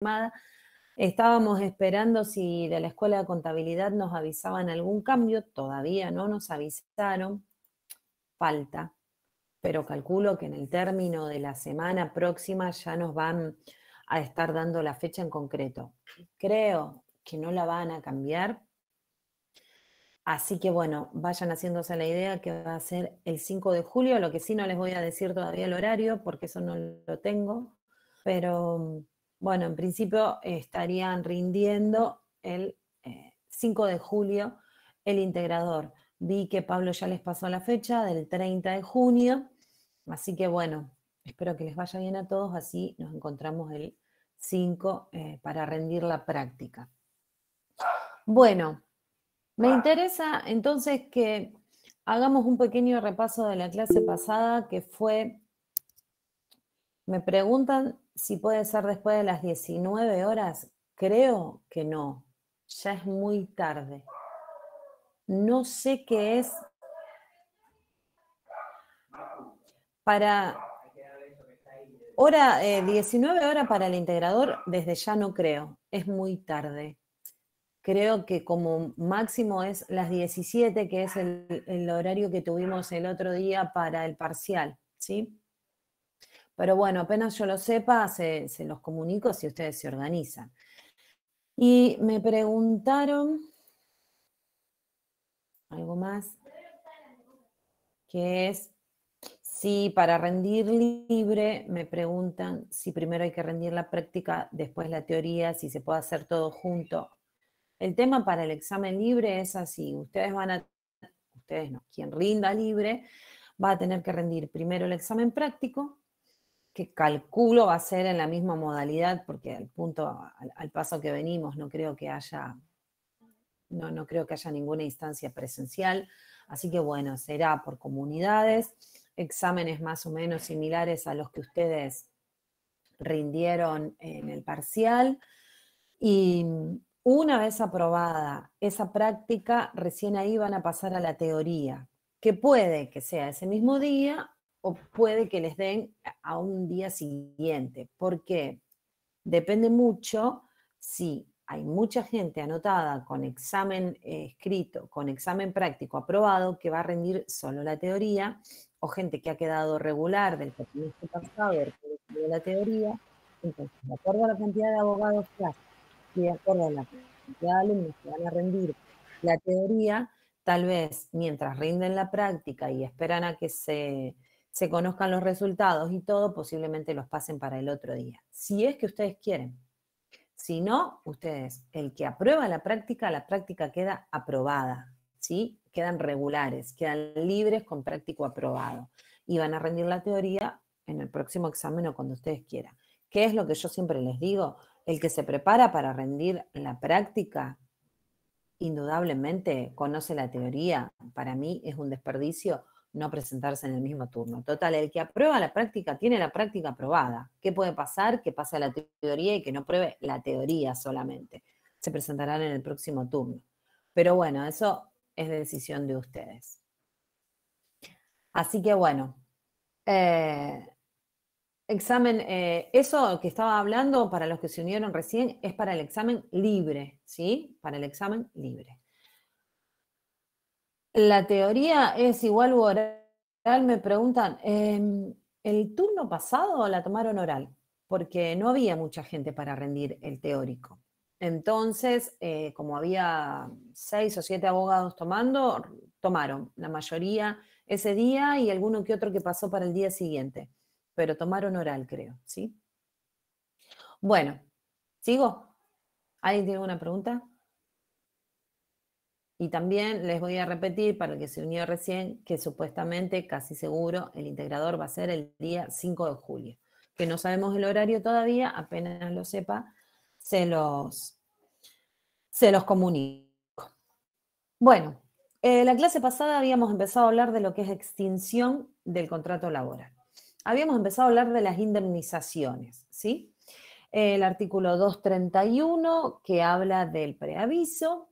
llamada. Estábamos esperando si de la Escuela de Contabilidad nos avisaban algún cambio, todavía no nos avisaron, falta, pero calculo que en el término de la semana próxima ya nos van a estar dando la fecha en concreto. Creo que no la van a cambiar, así que bueno, vayan haciéndose la idea que va a ser el 5 de julio, lo que sí no les voy a decir todavía el horario porque eso no lo tengo, pero bueno, en principio estarían rindiendo el 5 de julio el integrador. Vi que Pablo ya les pasó la fecha del 30 de junio, así que bueno, espero que les vaya bien a todos, así nos encontramos el 5 para rendir la práctica. Bueno, me interesa entonces que hagamos un pequeño repaso de la clase pasada que fue, me preguntan si puede ser después de las 19 horas. Creo que no, ya es muy tarde. No sé qué es para hora 19 horas para el integrador, desde ya no creo, es muy tarde. Creo que como máximo es las 17, que es el horario que tuvimos el otro día para el parcial, ¿sí? Pero bueno, apenas yo lo sepa, se los comunico si ustedes se organizan. Y me preguntaron algo más, que es si para rendir libre, me preguntan si primero hay que rendir la práctica, después la teoría, si se puede hacer todo junto. El tema para el examen libre es así, ustedes no, quien rinda libre va a tener que rendir primero el examen práctico, que calculo va a ser en la misma modalidad, porque al paso que venimos, no creo que haya ninguna instancia presencial, así que bueno, será por comunidades, exámenes más o menos similares a los que ustedes rindieron en el parcial, y una vez aprobada esa práctica, recién ahí van a pasar a la teoría, que puede que sea ese mismo día o puede que les den a un día siguiente. ¿Por qué? Depende mucho si hay mucha gente anotada con examen escrito, con examen práctico aprobado, que va a rendir solo la teoría, o gente que ha quedado regular del cuatrimestre pasado de la teoría. Entonces, de acuerdo a la cantidad de abogados que hay, y de acuerdo a la cantidad de alumnos que van a rendir la teoría, tal vez mientras rinden la práctica y esperan a que se conozcan los resultados y todo, posiblemente los pasen para el otro día. Si es que ustedes quieren. Si no, ustedes, el que aprueba la práctica queda aprobada, ¿sí? Quedan regulares, quedan libres con práctico aprobado. Y van a rendir la teoría en el próximo examen o cuando ustedes quieran. ¿Qué es lo que yo siempre les digo? El que se prepara para rendir la práctica, indudablemente conoce la teoría. Para mí es un desperdicio no presentarse en el mismo turno. Total, el que aprueba la práctica tiene la práctica aprobada. ¿Qué puede pasar? Que pase la teoría y que no pruebe la teoría solamente. Se presentarán en el próximo turno. Pero bueno, eso es de decisión de ustedes. Así que bueno, examen, eso que estaba hablando para los que se unieron recién es para el examen libre, ¿sí? Para el examen libre. La teoría es igual u oral, me preguntan, ¿el turno pasado la tomaron oral? Porque no había mucha gente para rendir el teórico. Entonces, como había 6 o 7 abogados tomaron la mayoría ese día y alguno que otro que pasó para el día siguiente, pero tomaron oral, creo, ¿sí? Bueno, ¿sigo? ¿Alguien tiene una pregunta? Y también les voy a repetir, para el que se unió recién, que supuestamente, casi seguro, el integrador va a ser el día 5 de julio. Que no sabemos el horario todavía, apenas lo sepa, se los comunico. Bueno, la clase pasada habíamos empezado a hablar de lo que es extinción del contrato laboral. Habíamos empezado a hablar de las indemnizaciones, ¿sí? El artículo 231, que habla del preaviso,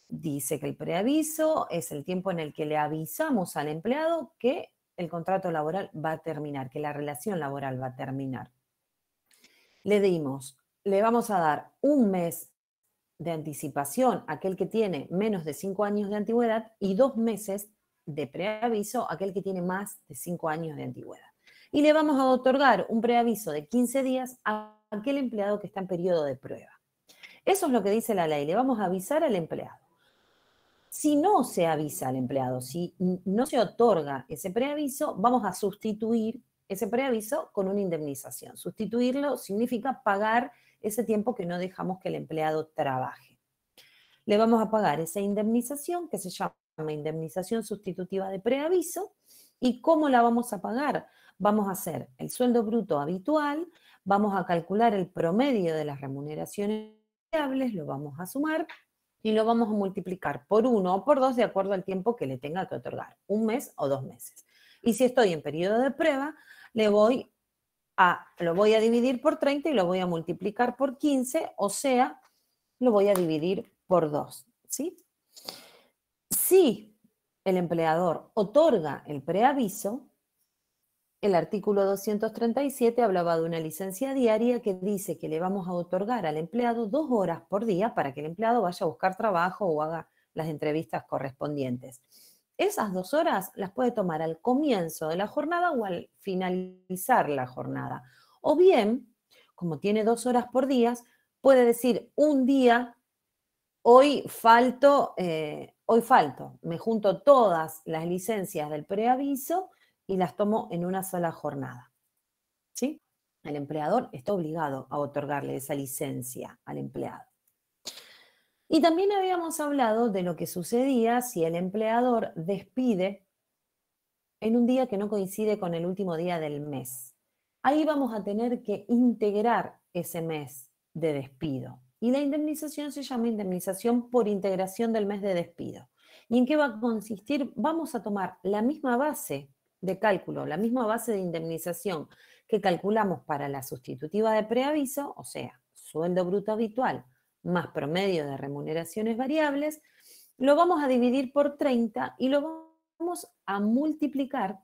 dice que el preaviso es el tiempo en el que le avisamos al empleado que el contrato laboral va a terminar, que la relación laboral va a terminar. Le dimos le vamos a dar un mes de anticipación a aquel que tiene menos de 5 años de antigüedad y 2 meses de preaviso a aquel que tiene más de 5 años de antigüedad. Y le vamos a otorgar un preaviso de 15 días a aquel empleado que está en periodo de prueba. Eso es lo que dice la ley, le vamos a avisar al empleado. Si no se avisa al empleado, si no se otorga ese preaviso, vamos a sustituir ese preaviso con una indemnización. Sustituirlo significa pagar ese tiempo que no dejamos que el empleado trabaje. Le vamos a pagar esa indemnización que se llama indemnización sustitutiva de preaviso. ¿Y cómo la vamos a pagar? Vamos a hacer el sueldo bruto habitual, vamos a calcular el promedio de las remuneraciones variables, lo vamos a sumar y lo vamos a multiplicar por 1 o por 2 de acuerdo al tiempo que le tenga que otorgar, 1 mes o 2 meses. Y si estoy en periodo de prueba, lo voy a dividir por 30 y lo voy a multiplicar por 15, o sea, lo voy a dividir por 2, ¿sí? Si el empleador otorga el preaviso, el artículo 237 hablaba de una licencia diaria que dice que le vamos a otorgar al empleado 2 horas por día para que el empleado vaya a buscar trabajo o haga las entrevistas correspondientes. Esas 2 horas las puede tomar al comienzo de la jornada o al finalizar la jornada. O bien, como tiene 2 horas por día, puede decir un día, hoy falto, me junto todas las licencias del preaviso y las tomo en una sola jornada, ¿sí? El empleador está obligado a otorgarle esa licencia al empleado. Y también habíamos hablado de lo que sucedía si el empleador despide en un día que no coincide con el último día del mes. Ahí vamos a tener que integrar ese mes de despido. Y la indemnización se llama indemnización por integración del mes de despido. ¿Y en qué va a consistir? Vamos a tomar la misma base de cálculo, la misma base de indemnización que calculamos para la sustitutiva de preaviso, o sea, sueldo bruto habitual más promedio de remuneraciones variables, lo vamos a dividir por 30 y lo vamos a multiplicar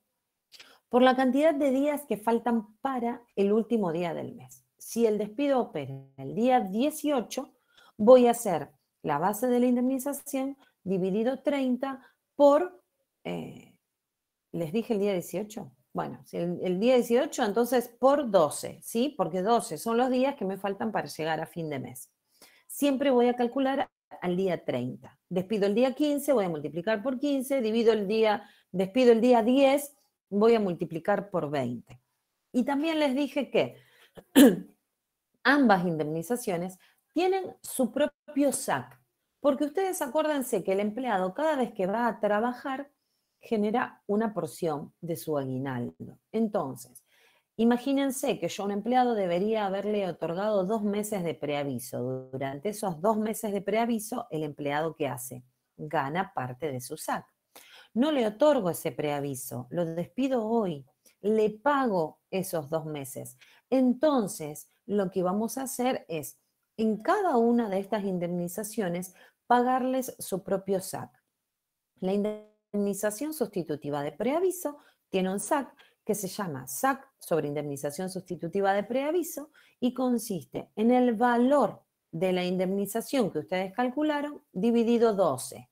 por la cantidad de días que faltan para el último día del mes. Si el despido opera el día 18, voy a hacer la base de la indemnización dividido 30 por, ¿les dije el día 18? Bueno, si el día 18, entonces por 12, ¿sí? Porque 12 son los días que me faltan para llegar a fin de mes. Siempre voy a calcular al día 30. Despido el día 15, voy a multiplicar por 15, despido el día 10, voy a multiplicar por 20. Y también les dije que ambas indemnizaciones tienen su propio SAC, porque ustedes acuérdense que el empleado cada vez que va a trabajar genera una porción de su aguinaldo. Entonces, imagínense que yo a un empleado debería haberle otorgado 2 meses de preaviso. Durante esos 2 meses de preaviso, el empleado, ¿qué hace? Gana parte de su SAC. No le otorgo ese preaviso, lo despido hoy, le pago esos 2 meses. Entonces, lo que vamos a hacer es, en cada una de estas indemnizaciones, pagarles su propio SAC. La indemnización sustitutiva de preaviso tiene un SAC que se llama SAC sobre indemnización sustitutiva de preaviso y consiste en el valor de la indemnización que ustedes calcularon dividido 12.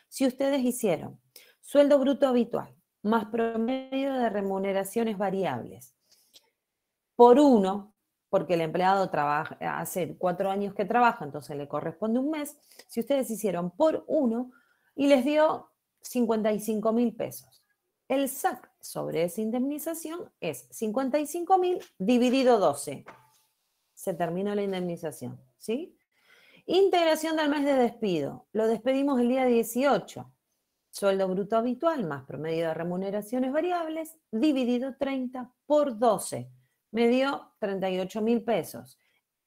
Si ustedes hicieron sueldo bruto habitual más promedio de remuneraciones variables por 1, porque el empleado hace 4 años que trabaja, entonces le corresponde un mes, si ustedes hicieron por 1 y les dio 55.000 pesos. El SAC sobre esa indemnización es 55.000 dividido 12. Se terminó la indemnización, ¿sí? Integración del mes de despido. Lo despedimos el día 18. Sueldo bruto habitual más promedio de remuneraciones variables dividido 30 por 12. Me dio 38.000 pesos.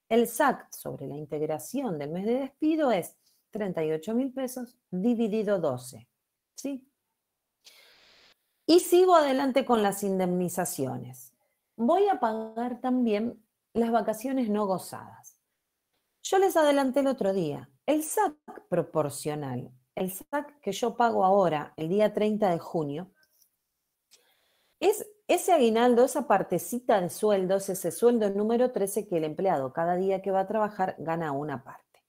El SAC sobre la integración del mes de despido es 38.000 pesos dividido 12. ¿Sí? Y sigo adelante con las indemnizaciones. Voy a pagar también las vacaciones no gozadas. Yo les adelanté el otro día, el SAC proporcional, el SAC que yo pago ahora, el día 30 de junio, es Ese aguinaldo, esa partecita de sueldo, es ese sueldo número 13 que el empleado cada día que va a trabajar gana una parte.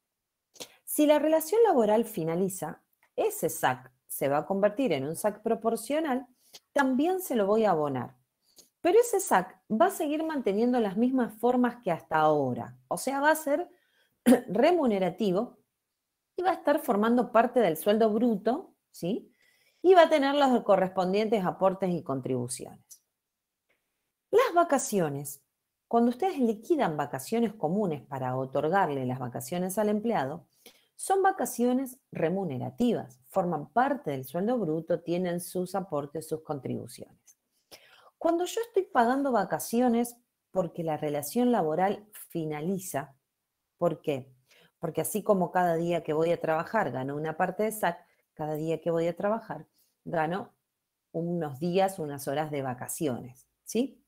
Si la relación laboral finaliza, ese SAC se va a convertir en un SAC proporcional, también se lo voy a abonar. Pero ese SAC va a seguir manteniendo las mismas formas que hasta ahora. O sea, va a ser remunerativo y va a estar formando parte del sueldo bruto, ¿sí? Y va a tener los correspondientes aportes y contribuciones. Las vacaciones. Cuando ustedes liquidan vacaciones comunes para otorgarle las vacaciones al empleado, son vacaciones remunerativas, forman parte del sueldo bruto, tienen sus aportes, sus contribuciones. Cuando yo estoy pagando vacaciones porque la relación laboral finaliza, ¿por qué? Porque así como cada día que voy a trabajar gano una parte de SAC, cada día que voy a trabajar gano unos días, unas horas de vacaciones, ¿sí?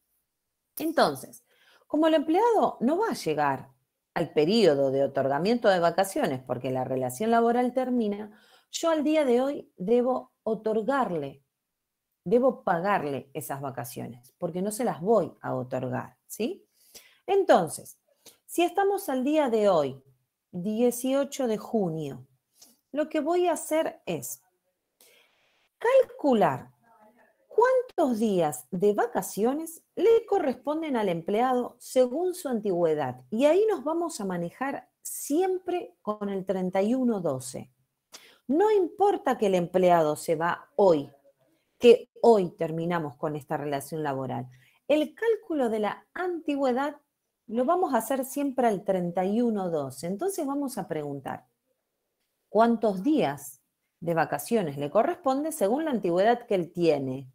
Entonces, como el empleado no va a llegar al periodo de otorgamiento de vacaciones porque la relación laboral termina, yo al día de hoy debo otorgarle, debo pagarle esas vacaciones porque no se las voy a otorgar, ¿sí? Entonces, si estamos al día de hoy, 18 de junio, lo que voy a hacer es calcular cuántos días de vacaciones le corresponden al empleado según su antigüedad. Y ahí nos vamos a manejar siempre con el 31-12. No importa que el empleado se va hoy, que hoy terminamos con esta relación laboral. El cálculo de la antigüedad lo vamos a hacer siempre al 31-12. Entonces vamos a preguntar, ¿cuántos días de vacaciones le corresponde según la antigüedad que él tiene?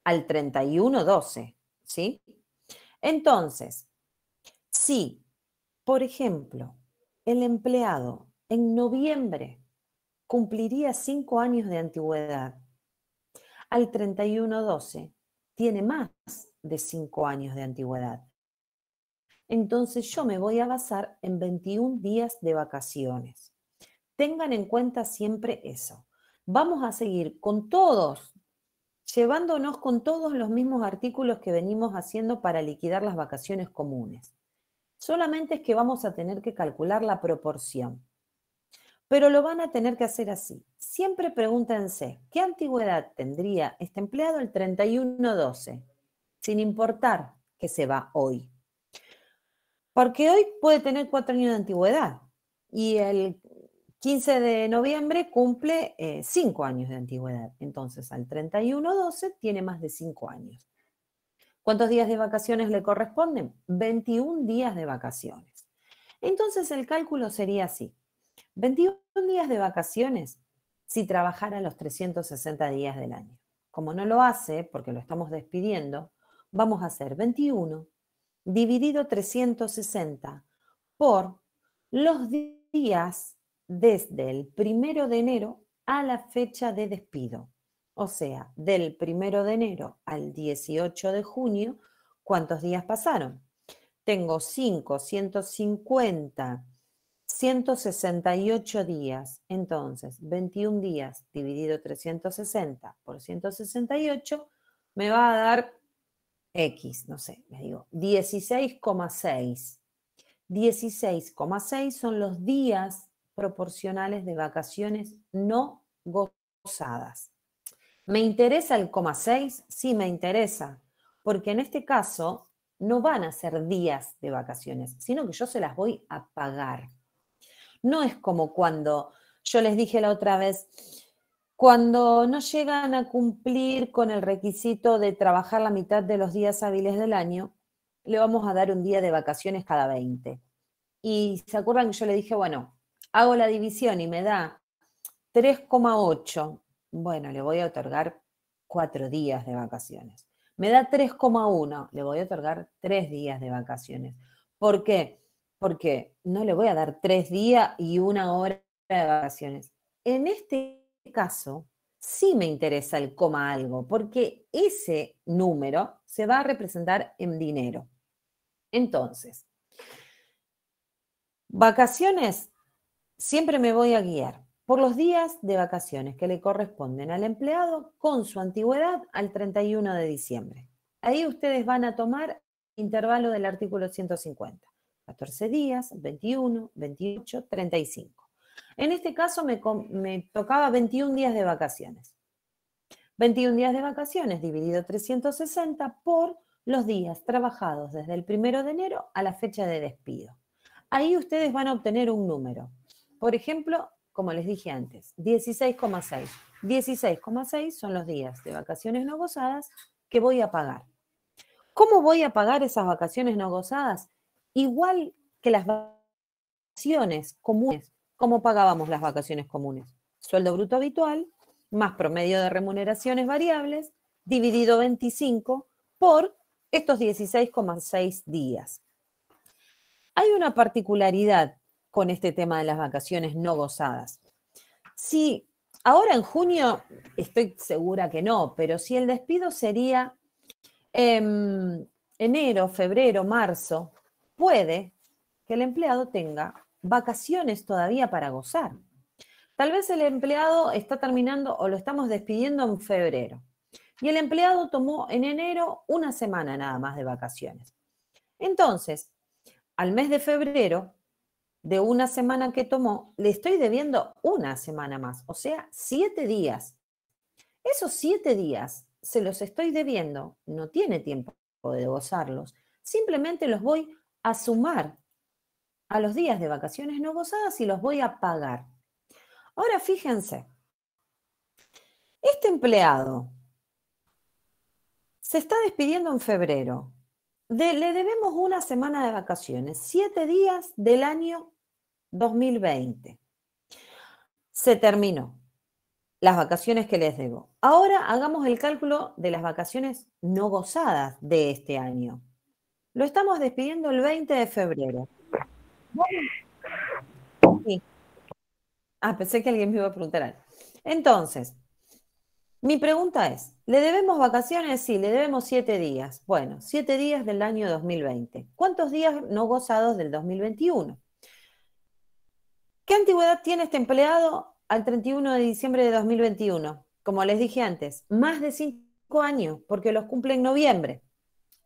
Al 31-12, ¿sí? Entonces, si, por ejemplo, el empleado en noviembre cumpliría 5 años de antigüedad, al 31-12 tiene más de 5 años de antigüedad. Entonces yo me voy a basar en 21 días de vacaciones. Tengan en cuenta siempre eso. Vamos a seguir con todos, llevándonos con todos los mismos artículos que venimos haciendo para liquidar las vacaciones comunes. Solamente es que vamos a tener que calcular la proporción. Pero lo van a tener que hacer así. Siempre pregúntense, ¿qué antigüedad tendría este empleado el 31-12? Sin importar que se va hoy. Porque hoy puede tener 4 años de antigüedad y el 15 de noviembre cumple 5 años de antigüedad. Entonces, al 31-12 tiene más de 5 años. ¿Cuántos días de vacaciones le corresponden? 21 días de vacaciones. Entonces, el cálculo sería así. 21 días de vacaciones si trabajara los 360 días del año. Como no lo hace, porque lo estamos despidiendo, vamos a hacer 21 dividido 360 por los días desde el 1 de enero a la fecha de despido. O sea, del 1 de enero al 18 de junio, ¿cuántos días pasaron? Tengo 5, 150, 168 días. Entonces, 21 días dividido 360 por 168 me va a dar X, no sé, les digo, 16,6. 16,6 son los días proporcionales de vacaciones no gozadas. ¿Me interesa el 0,6? Sí, me interesa, porque en este caso no van a ser días de vacaciones, sino que yo se las voy a pagar. No es como cuando yo les dije la otra vez, cuando no llegan a cumplir con el requisito de trabajar la mitad de los días hábiles del año, le vamos a dar un día de vacaciones cada 20. Y se acuerdan que yo le dije, bueno, hago la división y me da 3,8. Bueno, le voy a otorgar 4 días de vacaciones. Me da 3,1, le voy a otorgar 3 días de vacaciones. ¿Por qué? Porque no le voy a dar 3 días y 1 hora de vacaciones. En este caso, sí me interesa el coma algo, porque ese número se va a representar en dinero. Entonces, vacaciones, siempre me voy a guiar por los días de vacaciones que le corresponden al empleado con su antigüedad al 31 de diciembre. ahí ustedes van a tomar intervalo del artículo 150. 14 días, 21, 28, 35. En este caso me tocaba 21 días de vacaciones. 21 días de vacaciones dividido 360 por los días trabajados desde el 1 de enero a la fecha de despido. Ahí ustedes van a obtener un número. Por ejemplo, como les dije antes, 16,6. 16,6 son los días de vacaciones no gozadas que voy a pagar. ¿Cómo voy a pagar esas vacaciones no gozadas? Igual que las vacaciones comunes. ¿Cómo pagábamos las vacaciones comunes? Sueldo bruto habitual más promedio de remuneraciones variables dividido 25 por estos 16,6 días. Hay una particularidad con este tema de las vacaciones no gozadas. Si ahora en junio, estoy segura que no, pero si el despido sería enero, febrero, marzo, puede que el empleado tenga vacaciones todavía para gozar. Tal vez el empleado está terminando o lo estamos despidiendo en febrero y el empleado tomó en enero una semana nada más de vacaciones. Entonces, al mes de febrero, de una semana que tomó, le estoy debiendo una semana más, o sea, 7 días. Esos 7 días se los estoy debiendo, no tiene tiempo de gozarlos, simplemente los voy a sumar a los días de vacaciones no gozadas y los voy a pagar. Ahora fíjense, este empleado se está despidiendo en febrero, le debemos una semana de vacaciones, 7 días del año 2020. Se terminó las vacaciones que les debo. Ahora hagamos el cálculo de las vacaciones no gozadas de este año. Lo estamos despidiendo el 20 de febrero. Sí. Pensé que alguien me iba a preguntar algo. Entonces, mi pregunta es, ¿le debemos vacaciones? Sí, le debemos 7 días. Bueno, 7 días del año 2020. ¿Cuántos días no gozados del 2021? ¿Qué antigüedad tiene este empleado al 31 de diciembre de 2021? Como les dije antes, más de 5 años, porque los cumple en noviembre.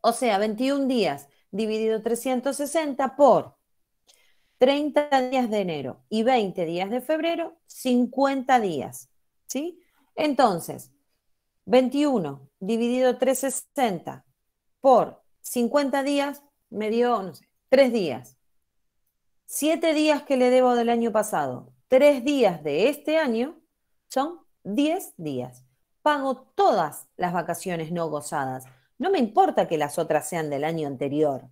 O sea, 21 días dividido 360 por 30 días de enero y 20 días de febrero, 50 días. ¿Sí? Entonces, 21 dividido 360 por 50 días me dio, no sé, 3 días. 7 días que le debo del año pasado, 3 días de este año, son 10 días. Pago todas las vacaciones no gozadas. No me importa que las otras sean del año anterior,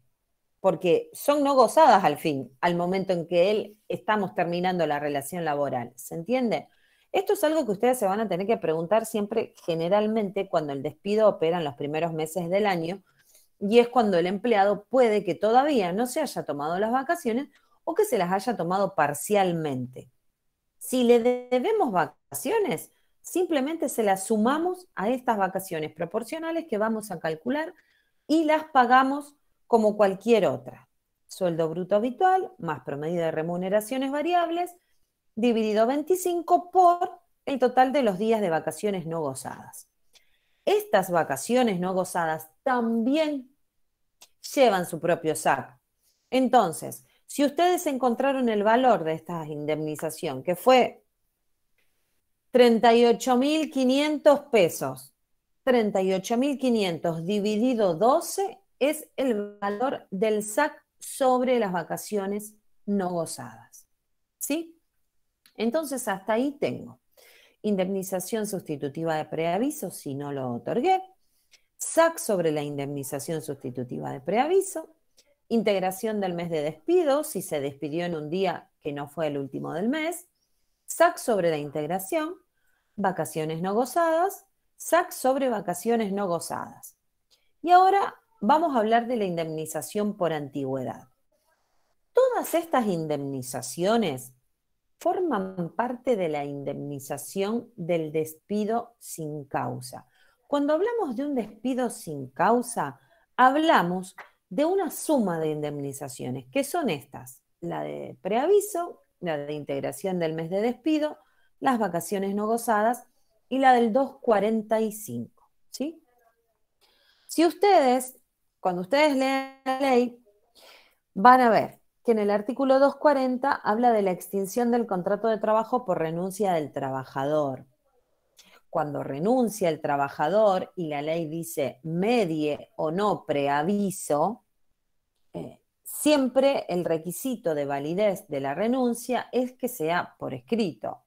porque son no gozadas al fin, al momento en que estamos terminando la relación laboral. ¿Se entiende? Esto es algo que ustedes se van a tener que preguntar siempre, generalmente, cuando el despido opera en los primeros meses del año, y es cuando el empleado puede que todavía no se haya tomado las vacaciones o que se las haya tomado parcialmente. Si le debemos vacaciones, simplemente se las sumamos a estas vacaciones proporcionales que vamos a calcular y las pagamos como cualquier otra. Sueldo bruto habitual más promedio de remuneraciones variables dividido 25 por el total de los días de vacaciones no gozadas. Estas vacaciones no gozadas también llevan su propio SAC. Entonces, si ustedes encontraron el valor de esta indemnización, que fue 38.500 pesos, 38.500 dividido 12 es el valor del SAC sobre las vacaciones no gozadas. ¿Sí? Entonces, hasta ahí tengo indemnización sustitutiva de preaviso si no lo otorgué, SAC sobre la indemnización sustitutiva de preaviso, integración del mes de despido si se despidió en un día que no fue el último del mes, SAC sobre la integración, vacaciones no gozadas, SAC sobre vacaciones no gozadas. Y ahora vamos a hablar de la indemnización por antigüedad. Todas estas indemnizaciones forman parte de la indemnización del despido sin causa. Cuando hablamos de un despido sin causa, hablamos de una suma de indemnizaciones, que son estas: la de preaviso, la de integración del mes de despido, las vacaciones no gozadas y la del 245, ¿sí? Si ustedes, cuando ustedes leen la ley, van a ver que en el artículo 240 habla de la extinción del contrato de trabajo por renuncia del trabajador. Cuando renuncia el trabajador y la ley dice medie o no preaviso, siempre el requisito de validez de la renuncia es que sea por escrito.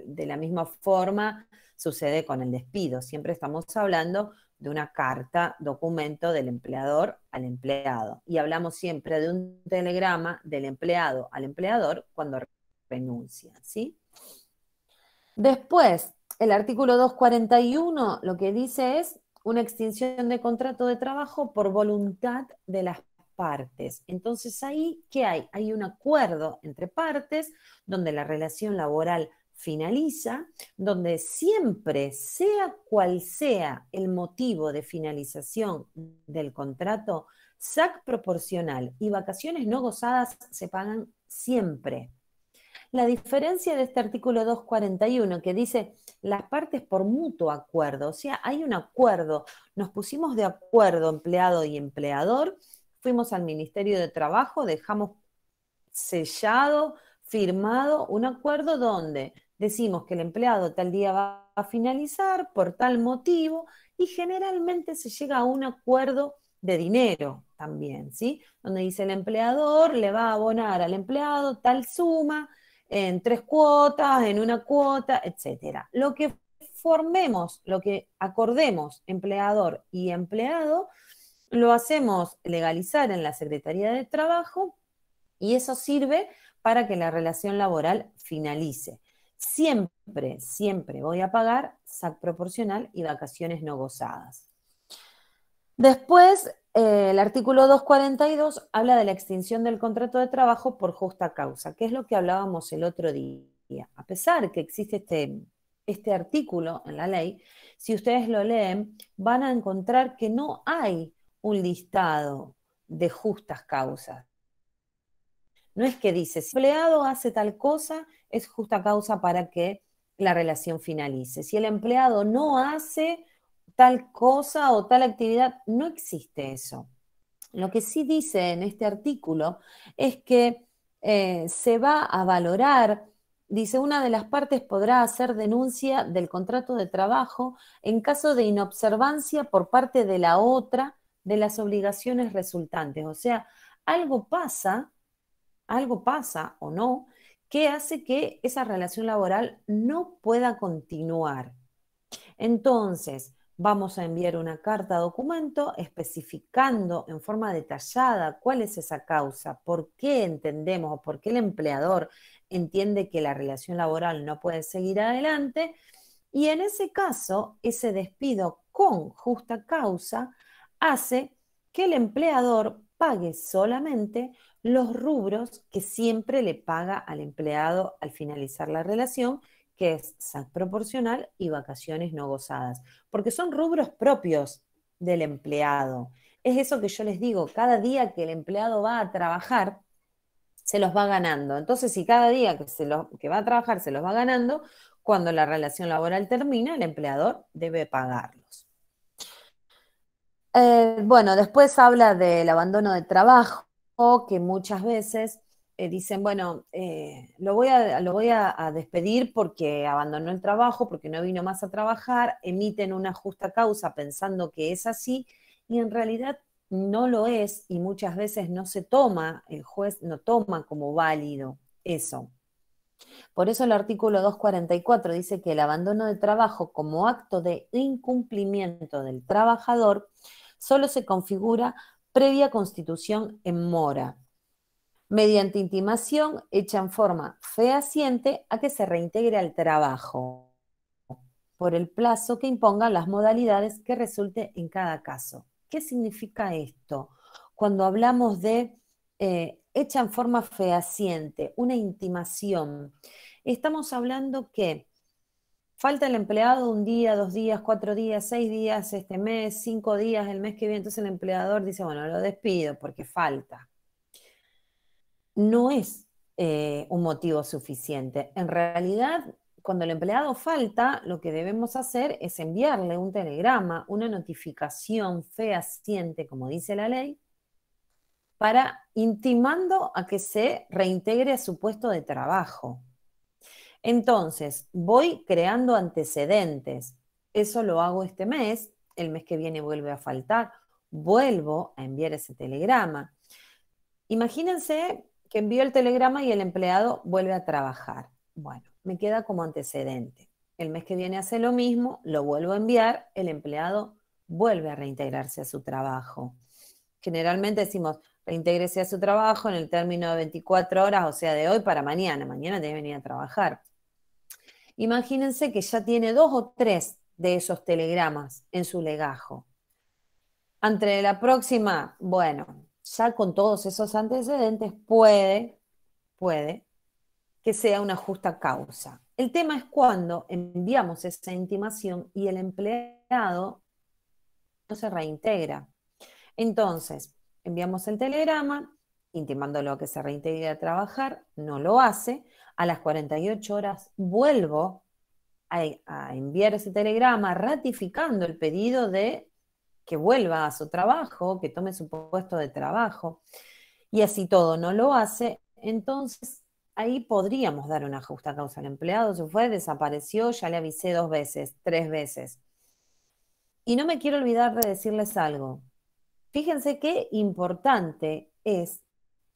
De la misma forma sucede con el despido. Siempre estamos hablando de una carta, documento del empleador al empleado. Y hablamos siempre de un telegrama del empleado al empleador cuando renuncia, ¿sí? Después, el artículo 241 lo que dice es una extinción de contrato de trabajo por voluntad de las partes. Entonces ahí, ¿qué hay? Hay un acuerdo entre partes donde la relación laboral finaliza, donde siempre, sea cual sea el motivo de finalización del contrato, SAC proporcional y vacaciones no gozadas se pagan siempre. La diferencia de este artículo 241 que dice las partes por mutuo acuerdo, o sea, hay un acuerdo, nos pusimos de acuerdo empleado y empleador, fuimos al Ministerio de Trabajo, dejamos sellado, firmado un acuerdo donde decimos que el empleado tal día va a finalizar por tal motivo y generalmente se llega a un acuerdo de dinero también, ¿sí? Donde dice el empleador le va a abonar al empleado tal suma en 3 cuotas, en una cuota, etcétera. Lo que formemos, lo que acordemos empleador y empleado, lo hacemos legalizar en la Secretaría de Trabajo y eso sirve para que la relación laboral finalice. Siempre, siempre voy a pagar SAC proporcional y vacaciones no gozadas. Después, el artículo 242 habla de la extinción del contrato de trabajo por justa causa, que es lo que hablábamos el otro día. A pesar que existe este artículo en la ley, si ustedes lo leen, van a encontrar que no hay un listado de justas causas. No es que dice, si el empleado hace tal cosa, es justa causa para que la relación finalice. Si el empleado no hace tal cosa o tal actividad, no existe eso. Lo que sí dice en este artículo es que se va a valorar, dice, una de las partes podrá hacer denuncia del contrato de trabajo en caso de inobservancia por parte de la otra de las obligaciones resultantes. O sea, algo pasa o no, que hace que esa relación laboral no pueda continuar. Entonces, vamos a enviar una carta documento especificando en forma detallada cuál es esa causa, por qué entendemos o por qué el empleador entiende que la relación laboral no puede seguir adelante. Y en ese caso, ese despido con justa causa hace que el empleador pague solamente los rubros que siempre le paga al empleado al finalizar la relación, que es SAC proporcional y vacaciones no gozadas, porque son rubros propios del empleado. Es eso que yo les digo, cada día que el empleado va a trabajar, se los va ganando. Entonces, si cada día que va a trabajar se los va ganando, cuando la relación laboral termina, el empleador debe pagarlos. Bueno, después habla del abandono de trabajo, que muchas veces dicen, bueno, lo voy a despedir porque abandonó el trabajo, porque no vino más a trabajar, emiten una justa causa pensando que es así, y en realidad no lo es, y muchas veces no se toma, el juez no toma como válido eso. Por eso el artículo 244 dice que el abandono de trabajo como acto de incumplimiento del trabajador solo se configura previa constitución en mora, mediante intimación hecha en forma fehaciente a que se reintegre al trabajo, por el plazo que impongan las modalidades que resulte en cada caso. ¿Qué significa esto? Cuando hablamos de hecha en forma fehaciente, una intimación, estamos hablando que falta el empleado un día, 2 días, 4 días, 6 días este mes, 5 días el mes que viene, entonces el empleador dice, bueno, lo despido porque falta. No es un motivo suficiente. En realidad, cuando el empleado falta, lo que debemos hacer es enviarle un telegrama, una notificación fehaciente, como dice la ley, para intimando a que se reintegre a su puesto de trabajo. Entonces, voy creando antecedentes. Eso lo hago este mes, el mes que viene vuelve a faltar, vuelvo a enviar ese telegrama. Imagínense que envío el telegrama y el empleado vuelve a trabajar. Bueno, me queda como antecedente. El mes que viene hace lo mismo, lo vuelvo a enviar, el empleado vuelve a reintegrarse a su trabajo. Generalmente decimos, reintégrese a su trabajo en el término de 24 horas, o sea, de hoy para mañana. Mañana debe venir a trabajar. Imagínense que ya tiene 2 o 3 de esos telegramas en su legajo. Ante la próxima, bueno, ya con todos esos antecedentes puede que sea una justa causa. El tema es cuando enviamos esa intimación y el empleado no se reintegra. Entonces, enviamos el telegrama, intimándolo a que se reintegre a trabajar, no lo hace, a las 48 horas vuelvo a enviar ese telegrama ratificando el pedido de que vuelva a su trabajo, que tome su puesto de trabajo, y así todo no lo hace, entonces ahí podríamos dar una justa causa al empleado. Se fue, desapareció, ya le avisé 2 veces, 3 veces. Y no me quiero olvidar de decirles algo. Fíjense qué importante es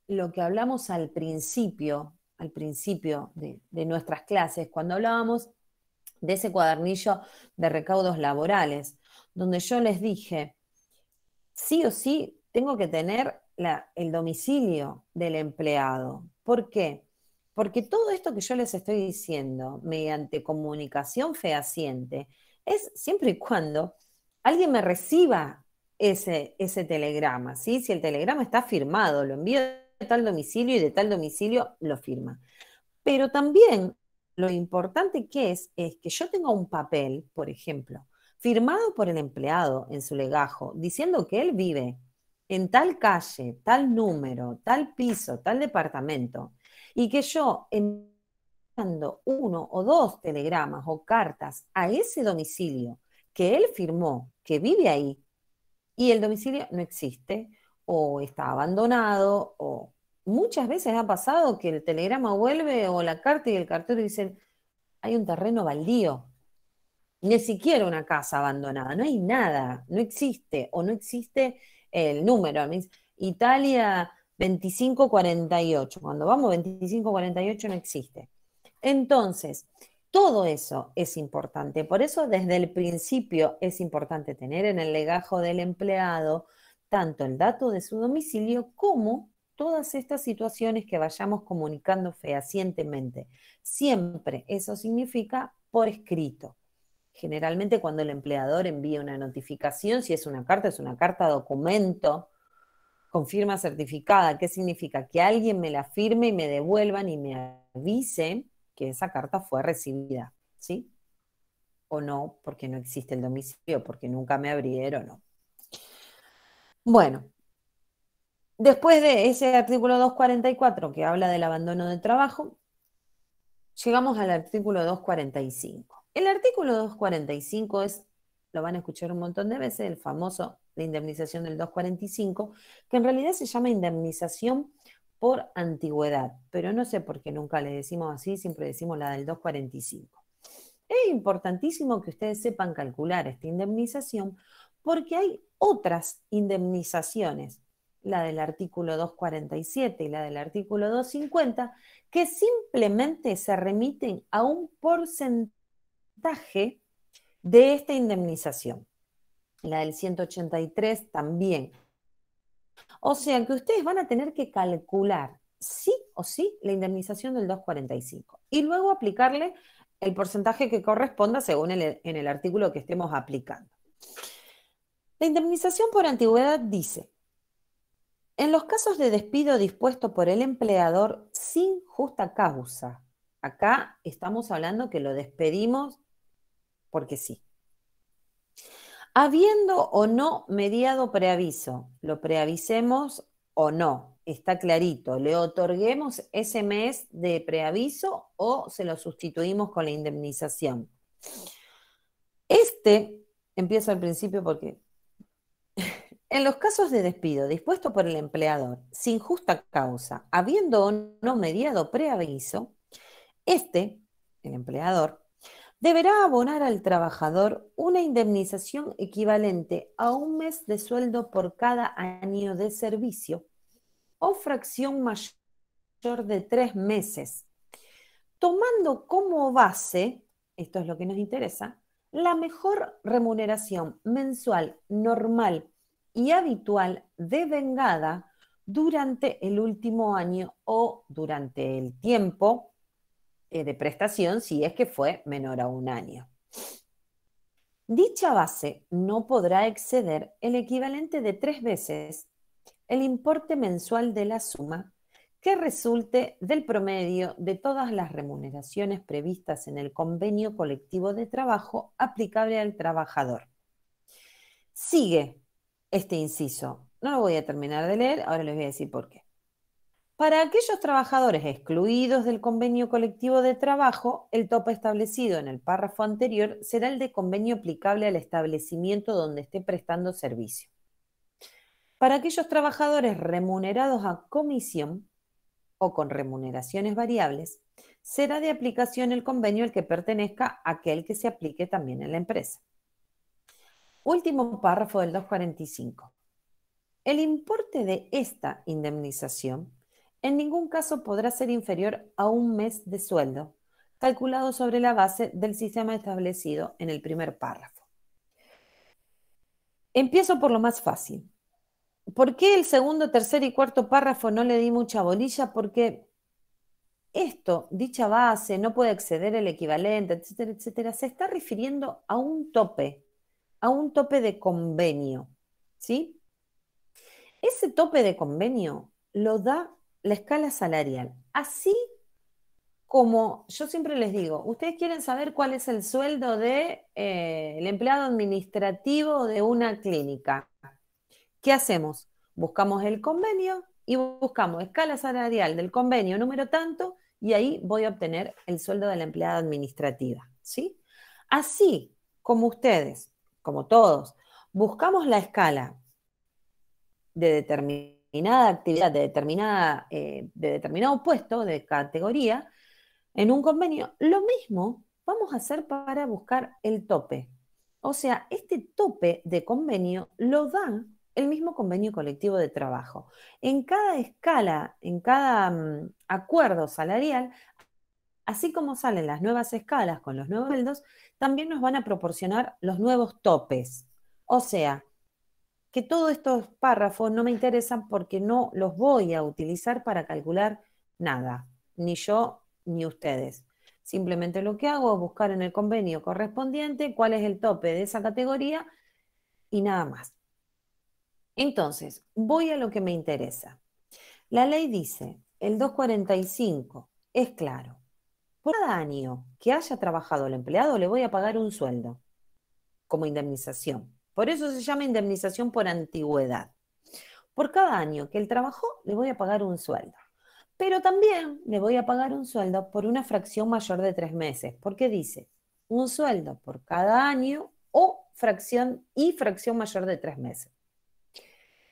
lo que hablamos al principio de nuestras clases, cuando hablábamos de ese cuadernillo de recaudos laborales, donde yo les dije, sí o sí, tengo que tener el domicilio del empleado. ¿Por qué? Porque todo esto que yo les estoy diciendo mediante comunicación fehaciente es siempre y cuando alguien me reciba ese telegrama, ¿sí? Si el telegrama está firmado, lo envío de tal domicilio y de tal domicilio lo firma. Pero también lo importante que es que yo tenga un papel, por ejemplo, firmado por el empleado en su legajo, diciendo que él vive en tal calle, tal número, tal piso, tal departamento, y que yo enviando 1 o 2 telegramas o cartas a ese domicilio que él firmó, que vive ahí, y el domicilio no existe, o está abandonado, o muchas veces ha pasado que el telegrama vuelve o la carta y el cartero dicen, hay un terreno baldío, ni siquiera una casa abandonada, no hay nada, no existe, o no existe el número. Italia 2548, cuando vamos 2548 no existe. Entonces, todo eso es importante. Por eso desde el principio es importante tener en el legajo del empleado tanto el dato de su domicilio como todas estas situaciones que vayamos comunicando fehacientemente. Siempre eso significa por escrito. Generalmente cuando el empleador envía una notificación, si es una carta documento con firma certificada. ¿Qué significa? Que alguien me la firme y me devuelvan y me avisen que esa carta fue recibida, ¿sí? O no, porque no existe el domicilio, porque nunca me abrieron, no. Bueno, después de ese artículo 244 que habla del abandono de trabajo, llegamos al artículo 245. El artículo 245 es, lo van a escuchar un montón de veces, el famoso de indemnización del 245, que en realidad se llama indemnización por antigüedad, pero no sé por qué nunca le decimos así, siempre decimos la del 245. Es importantísimo que ustedes sepan calcular esta indemnización porque hay otras indemnizaciones, la del artículo 247 y la del artículo 250, que simplemente se remiten a un porcentaje de esta indemnización. La del 183 también. O sea que ustedes van a tener que calcular sí o sí la indemnización del 245 y luego aplicarle el porcentaje que corresponda según en el artículo que estemos aplicando. La indemnización por antigüedad dice, en los casos de despido dispuesto por el empleador sin justa causa, acá estamos hablando que lo despedimos porque sí. Habiendo o no mediado preaviso, lo preavisemos o no. Está clarito, ¿le otorguemos ese mes de preaviso o se lo sustituimos con la indemnización? Empiezo al principio porque en los casos de despido dispuesto por el empleador sin justa causa, habiendo o no mediado preaviso, el empleador, deberá abonar al trabajador una indemnización equivalente a un mes de sueldo por cada año de servicio o fracción mayor de 3 meses, tomando como base, esto es lo que nos interesa, la mejor remuneración mensual normal y habitual devengada durante el último año o durante el tiempo de prestación si es que fue menor a un año. Dicha base no podrá exceder el equivalente de 3 veces el importe mensual de la suma que resulte del promedio de todas las remuneraciones previstas en el convenio colectivo de trabajo aplicable al trabajador. Sigue este inciso. No lo voy a terminar de leer, ahora les voy a decir por qué. Para aquellos trabajadores excluidos del convenio colectivo de trabajo, el tope establecido en el párrafo anterior será el de convenio aplicable al establecimiento donde esté prestando servicio. Para aquellos trabajadores remunerados a comisión o con remuneraciones variables, será de aplicación el convenio al que pertenezca aquel que se aplique también en la empresa. Último párrafo del 245. El importe de esta indemnización en ningún caso podrá ser inferior a un mes de sueldo, calculado sobre la base del sistema establecido en el primer párrafo. Empiezo por lo más fácil. ¿Por qué el segundo, tercer y cuarto párrafo no le di mucha bolilla? Porque dicha base, no puede exceder el equivalente, etcétera, etcétera, se está refiriendo a un tope de convenio, ¿sí? Ese tope de convenio lo da la escala salarial. Así como yo siempre les digo, ustedes quieren saber cuál es el sueldo del empleado administrativo de una clínica. ¿Qué hacemos? Buscamos el convenio y buscamos escala salarial del convenio número tanto y ahí voy a obtener el sueldo de la empleada administrativa, ¿sí? Así como ustedes, como todos, buscamos la escala de determinada actividad, de determinado puesto, de categoría, en un convenio, lo mismo vamos a hacer para buscar el tope. O sea, este tope de convenio lo da el mismo convenio colectivo de trabajo. En cada escala, en cada acuerdo salarial, así como salen las nuevas escalas con los nuevos sueldos, también nos van a proporcionar los nuevos topes. O sea, que todos estos párrafos no me interesan porque no los voy a utilizar para calcular nada, ni yo ni ustedes. Simplemente lo que hago es buscar en el convenio correspondiente cuál es el tope de esa categoría y nada más. Entonces, voy a lo que me interesa. La ley dice, el 245, es claro. Por cada año que haya trabajado el empleado le voy a pagar un sueldo como indemnización. Por eso se llama indemnización por antigüedad. Por cada año que él trabajó le voy a pagar un sueldo. Pero también le voy a pagar un sueldo por una fracción mayor de 3 meses, porque dice un sueldo por cada año o fracción mayor de 3 meses.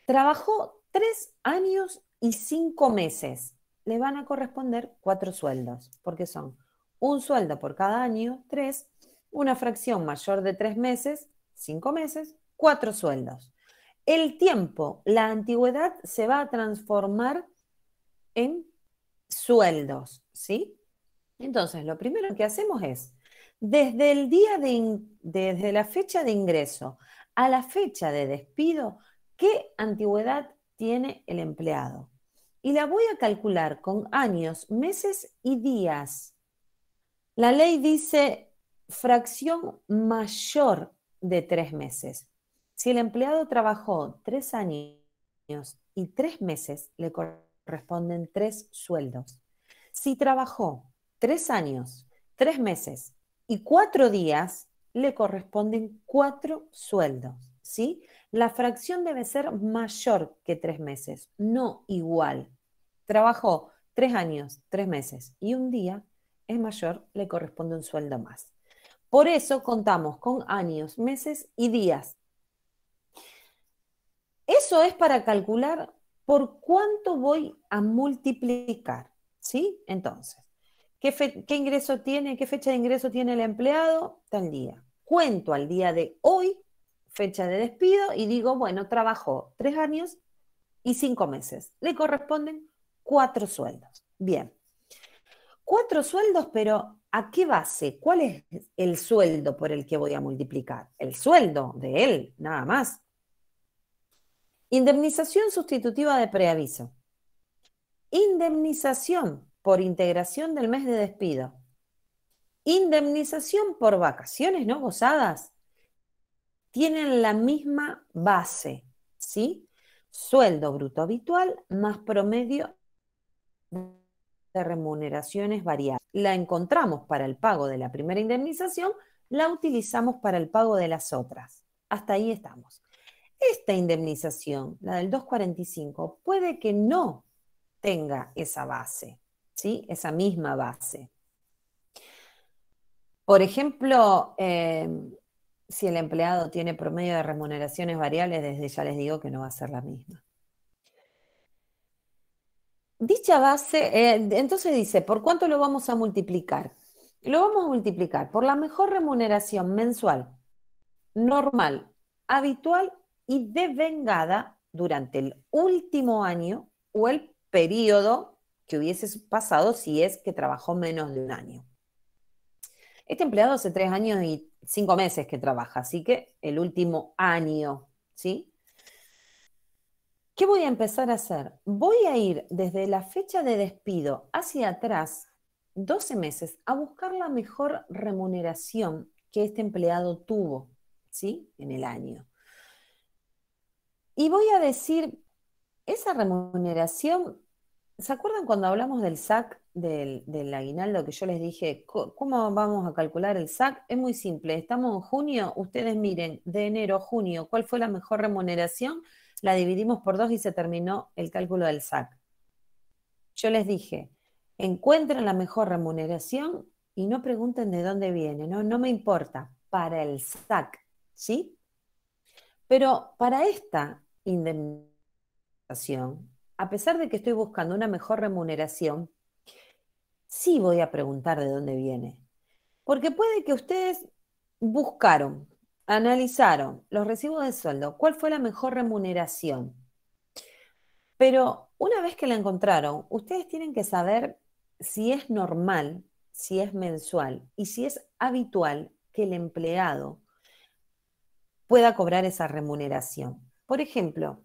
Trabajó 3 años y 5 meses. Le van a corresponder 4 sueldos, porque son un sueldo por cada año, 3, una fracción mayor de 3 meses, 5 meses, 4 sueldos. El tiempo, la antigüedad se va a transformar en sueldos, ¿sí? Entonces, lo primero que hacemos es, desde la fecha de ingreso a la fecha de despido, ¿qué antigüedad tiene el empleado? Y la voy a calcular con años, meses y días. La ley dice fracción mayor de 3 meses. Si el empleado trabajó 3 años y 3 meses, le corresponden 3 sueldos. Si trabajó 3 años, 3 meses y 4 días, le corresponden 4 sueldos, ¿sí? La fracción debe ser mayor que 3 meses, no igual. Trabajó 3 años, 3 meses y un día es mayor, le corresponde un sueldo más. Por eso contamos con años, meses y días. Eso es para calcular por cuánto voy a multiplicar, ¿sí? Entonces, ¿qué ingreso tiene, qué fecha de ingreso tiene el empleado? Tal día. Cuento al día de hoy, fecha de despido, y digo, bueno, trabajó 3 años y 5 meses. Le corresponden 4 sueldos. Bien. 4 sueldos, pero ¿a qué base? ¿Cuál es el sueldo por el que voy a multiplicar? El sueldo de él, nada más. Indemnización sustitutiva de preaviso. Indemnización por integración del mes de despido. Indemnización por vacaciones no gozadas. Tienen la misma base, ¿sí? Sueldo bruto habitual más promedio de remuneraciones variables. La encontramos para el pago de la primera indemnización, la utilizamos para el pago de las otras. Hasta ahí estamos. Esta indemnización, la del 245, puede que no tenga esa base, ¿sí? Esa misma base. Por ejemplo, si el empleado tiene promedio de remuneraciones variables, desde ya les digo que no va a ser la misma. Dicha base, entonces dice, ¿por cuánto lo vamos a multiplicar? Lo vamos a multiplicar por la mejor remuneración mensual, normal, habitual y devengada durante el último año o el periodo que hubiese pasado si es que trabajó menos de un año. Este empleado hace 3 años y 5 meses que trabaja, así que el último año, ¿sí? ¿Qué voy a empezar a hacer? Voy a ir desde la fecha de despido hacia atrás, 12 meses, a buscar la mejor remuneración que este empleado tuvo, ¿sí? En el año. Y voy a decir, esa remuneración, ¿se acuerdan cuando hablamos del SAC, del aguinaldo, que yo les dije, ¿cómo vamos a calcular el SAC? Es muy simple, estamos en junio, ustedes miren, de enero a junio, ¿cuál fue la mejor remuneración? La dividimos por 2 y se terminó el cálculo del SAC. Yo les dije, encuentren la mejor remuneración y no pregunten de dónde viene, no me importa, para el SAC, ¿sí? Pero para esta indemnización, a pesar de que estoy buscando una mejor remuneración, sí voy a preguntar de dónde viene. Porque puede que ustedes buscaron, analizaron los recibos de sueldo, cuál fue la mejor remuneración. Pero una vez que la encontraron, ustedes tienen que saber si es normal, si es mensual y si es habitual que el empleado pueda cobrar esa remuneración. Por ejemplo,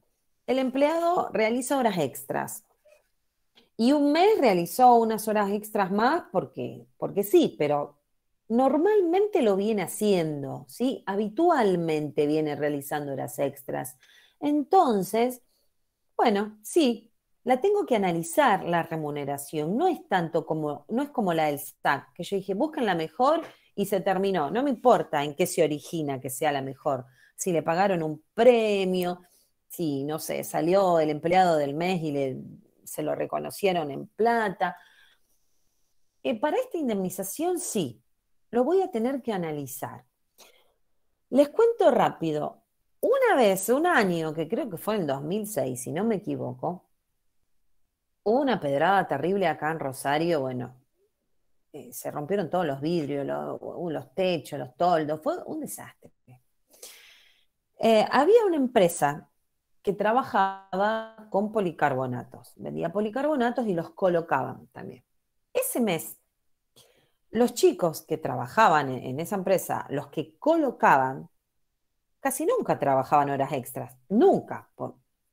el empleado realiza horas extras y un mes realizó unas horas extras más porque sí, pero normalmente lo viene haciendo, ¿sí? Habitualmente viene realizando horas extras. Entonces, bueno, sí, la tengo que analizar la remuneración. No es tanto como, no es como la del SAC, que yo dije, busquen la mejor y se terminó. No me importa en qué se origina que sea la mejor. Si le pagaron un premio, si, no sé, salió el empleado del mes y se lo reconocieron en plata. Para esta indemnización, sí, lo voy a tener que analizar. Les cuento rápido. Una vez, un año, que creo que fue en 2006, si no me equivoco, hubo una pedrada terrible acá en Rosario, bueno, se rompieron todos los vidrios, los techos, los toldos, fue un desastre. Había una empresa que trabajaba con policarbonatos, vendía policarbonatos y los colocaban también. Ese mes, los chicos que trabajaban en esa empresa, los que colocaban, casi nunca trabajaban horas extras, nunca.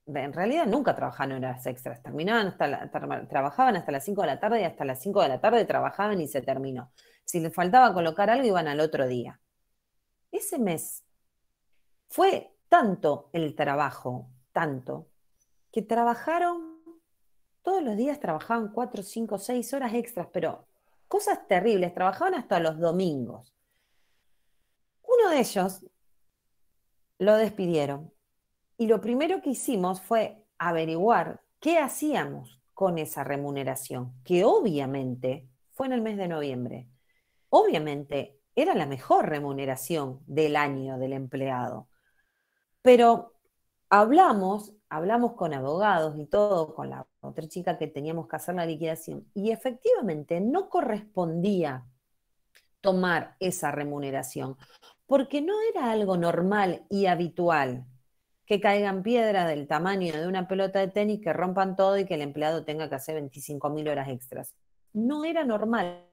En realidad nunca trabajaban horas extras, trabajaban hasta las 5 de la tarde y hasta las 5 de la tarde trabajaban y se terminó. Si les faltaba colocar algo, iban al otro día. Ese mes fue tanto el trabajo, tanto, que trabajaron, todos los días trabajaban 4, 5, 6 horas extras, pero cosas terribles, trabajaban hasta los domingos. Uno de ellos lo despidieron. Y lo primero que hicimos fue averiguar qué hacíamos con esa remuneración, que obviamente fue en el mes de noviembre. Obviamente era la mejor remuneración del año del empleado. Pero hablamos con abogados y todo, con la otra chica que teníamos que hacer la liquidación, y efectivamente no correspondía tomar esa remuneración, porque no era algo normal y habitual que caigan piedras del tamaño de una pelota de tenis, que rompan todo y que el empleado tenga que hacer 25.000 horas extras. No era normal,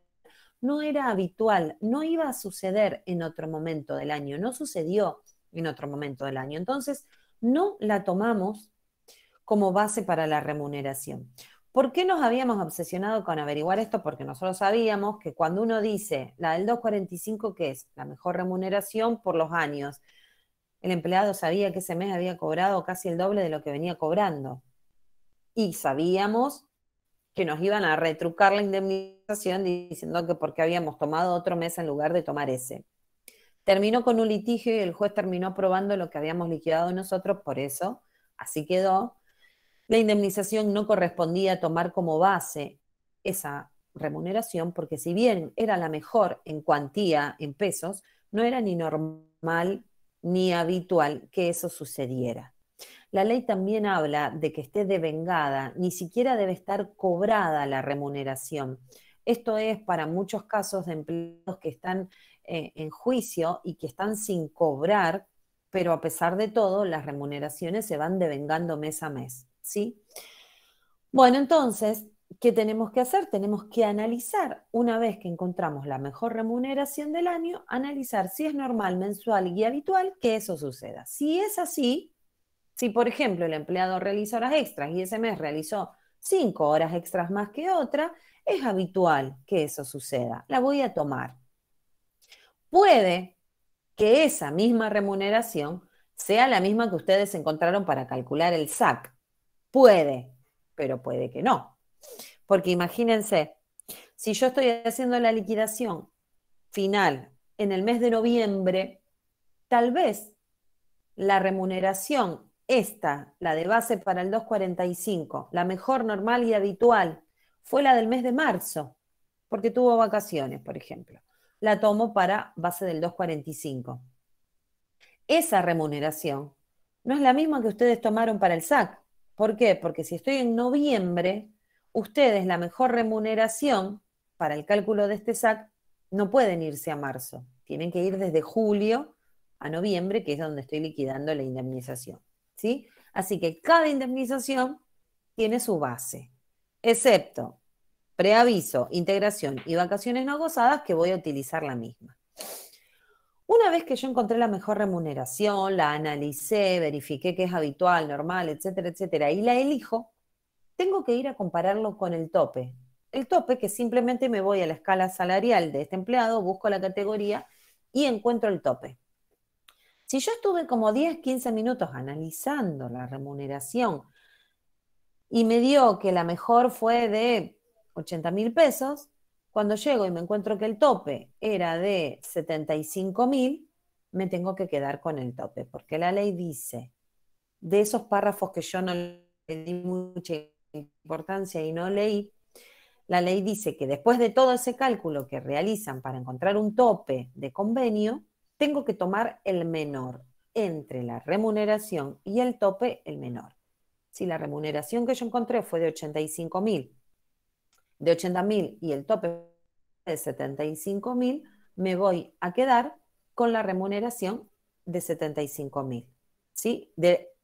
no era habitual, no iba a suceder en otro momento del año, no sucedió en otro momento del año. Entonces, no la tomamos como base para la remuneración. ¿Por qué nos habíamos obsesionado con averiguar esto? Porque nosotros sabíamos que cuando uno dice la del 245, que es la mejor remuneración por los años, el empleado sabía que ese mes había cobrado casi el doble de lo que venía cobrando. Y sabíamos que nos iban a retrucar la indemnización diciendo que porque habíamos tomado otro mes en lugar de tomar ese. Terminó con un litigio y el juez terminó aprobando lo que habíamos liquidado nosotros, por eso así quedó. La indemnización no correspondía a tomar como base esa remuneración, porque si bien era la mejor en cuantía, en pesos, no era ni normal ni habitual que eso sucediera. La ley también habla de que esté devengada, ni siquiera debe estar cobrada la remuneración. Esto es para muchos casos de empleados que están en juicio y que están sin cobrar, pero a pesar de todo, las remuneraciones se van devengando mes a mes, ¿sí? Bueno, entonces, ¿qué tenemos que hacer? Tenemos que analizar, una vez que encontramos la mejor remuneración del año, analizar si es normal, mensual y habitual que eso suceda. Si es así, si por ejemplo el empleado realiza horas extras y ese mes realizó 5 horas extras más que otra, es habitual que eso suceda. La voy a tomar. Puede que esa misma remuneración sea la misma que ustedes encontraron para calcular el SAC. Puede, pero puede que no. Porque imagínense, si yo estoy haciendo la liquidación final en el mes de noviembre, tal vez la remuneración esta, la de base para el 245, la mejor, normal y habitual, fue la del mes de marzo, porque tuvo vacaciones, por ejemplo. La tomo para base del 245. Esa remuneración no es la misma que ustedes tomaron para el SAC. ¿Por qué? Porque si estoy en noviembre, ustedes la mejor remuneración para el cálculo de este SAC no pueden irse a marzo. Tienen que ir desde julio a noviembre, que es donde estoy liquidando la indemnización, ¿sí? Así que cada indemnización tiene su base, excepto preaviso, integración y vacaciones no gozadas, que voy a utilizar la misma. Una vez que yo encontré la mejor remuneración, la analicé, verifiqué que es habitual, normal, etcétera, etcétera, y la elijo, tengo que ir a compararlo con el tope. El tope, que simplemente me voy a la escala salarial de este empleado, busco la categoría y encuentro el tope. Si yo estuve como 10, 15 minutos analizando la remuneración y me dio que la mejor fue de 80.000 pesos, cuando llego y me encuentro que el tope era de 75.000, me tengo que quedar con el tope, porque la ley dice, de esos párrafos que yo no le di mucha importancia y no leí, la ley dice que después de todo ese cálculo que realizan para encontrar un tope de convenio, tengo que tomar el menor entre la remuneración y el tope, el menor. Si la remuneración que yo encontré fue de 85.000, de 80.000 y el tope de 75.000, me voy a quedar con la remuneración de 75.000, ¿sí?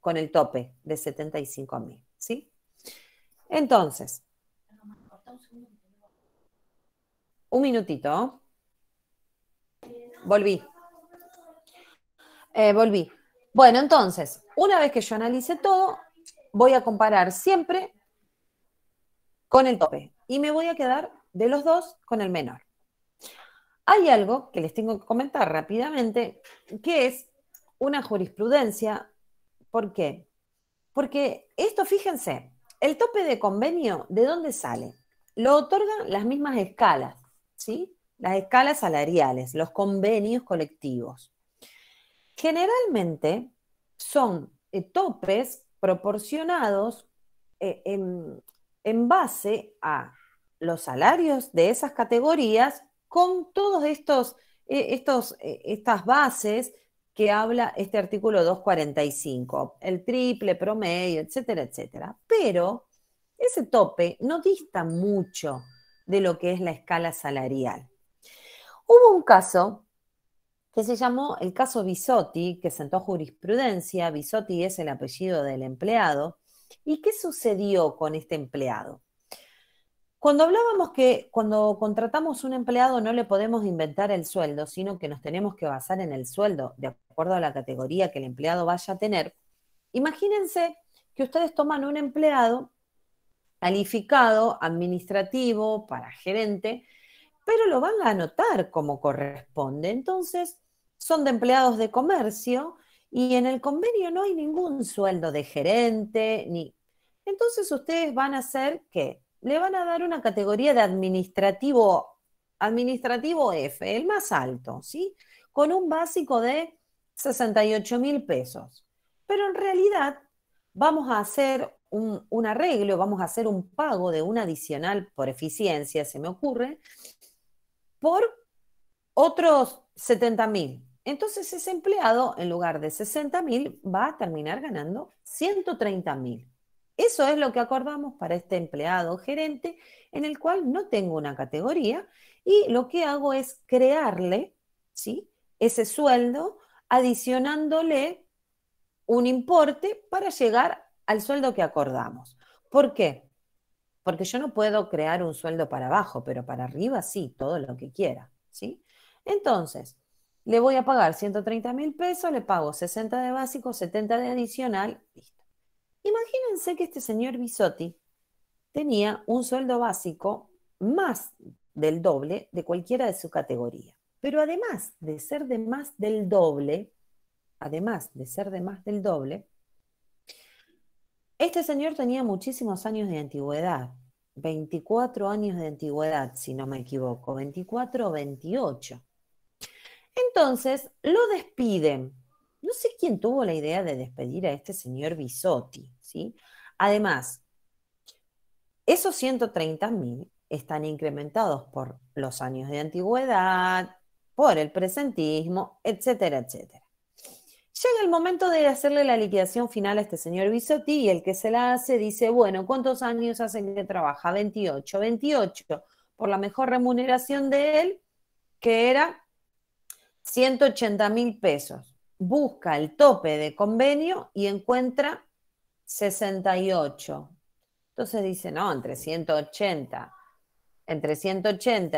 Con el tope de 75.000, ¿sí? Entonces, un minutito. Volví. Volví. Bueno, entonces, una vez que yo analice todo, voy a comparar siempre con el tope y me voy a quedar de los dos con el menor. Hay algo que les tengo que comentar rápidamente, que es una jurisprudencia. ¿Por qué? Porque esto, fíjense, el tope de convenio, ¿de dónde sale? Lo otorgan las mismas escalas, ¿sí? Las escalas salariales, los convenios colectivos. Generalmente, son topes proporcionados en base a los salarios de esas categorías con todos estas bases que habla este artículo 245, el triple, promedio, etcétera, etcétera. Pero ese tope no dista mucho de lo que es la escala salarial. Hubo un caso que se llamó el caso Bisotti, que sentó jurisprudencia. Bisotti es el apellido del empleado. ¿Y qué sucedió con este empleado? Cuando hablábamos que cuando contratamos un empleado no le podemos inventar el sueldo, sino que nos tenemos que basar en el sueldo de acuerdo a la categoría que el empleado vaya a tener, imagínense que ustedes toman un empleado calificado, administrativo, para gerente, pero lo van a anotar como corresponde. Entonces, son de empleados de comercio y en el convenio no hay ningún sueldo de gerente, ni... Entonces ustedes van a hacer ¿qué? Le van a dar una categoría de administrativo F, el más alto, ¿sí? Con un básico de 68.000 pesos. Pero en realidad vamos a hacer un arreglo, vamos a hacer un pago de un adicional por eficiencia, se me ocurre, por otros 70.000. Entonces ese empleado, en lugar de 60.000, va a terminar ganando 130.000. Eso es lo que acordamos para este empleado gerente, en el cual no tengo una categoría y lo que hago es crearle, ¿sí?, ese sueldo, adicionándole un importe para llegar al sueldo que acordamos. ¿Por qué? Porque yo no puedo crear un sueldo para abajo, pero para arriba sí, todo lo que quiera, ¿sí? Entonces, le voy a pagar 130.000 pesos, le pago 60 de básico, 70 de adicional, listo. Imagínense que este señor Bisotti tenía un sueldo básico más del doble de cualquiera de su categoría. Pero además de ser de más del doble, este señor tenía muchísimos años de antigüedad, 24 años de antigüedad, si no me equivoco, 24 o 28. Entonces, lo despiden. No sé quién tuvo la idea de despedir a este señor Bisotti, ¿sí? Además, esos 130.000 están incrementados por los años de antigüedad, por el presentismo, etcétera, etcétera. Llega el momento de hacerle la liquidación final a este señor Bisotti y el que se la hace dice, bueno, ¿cuántos años hace que trabaja? 28. 28 por la mejor remuneración de él, que era 180.000 pesos. Busca el tope de convenio y encuentra 68. Entonces dice, no, entre 180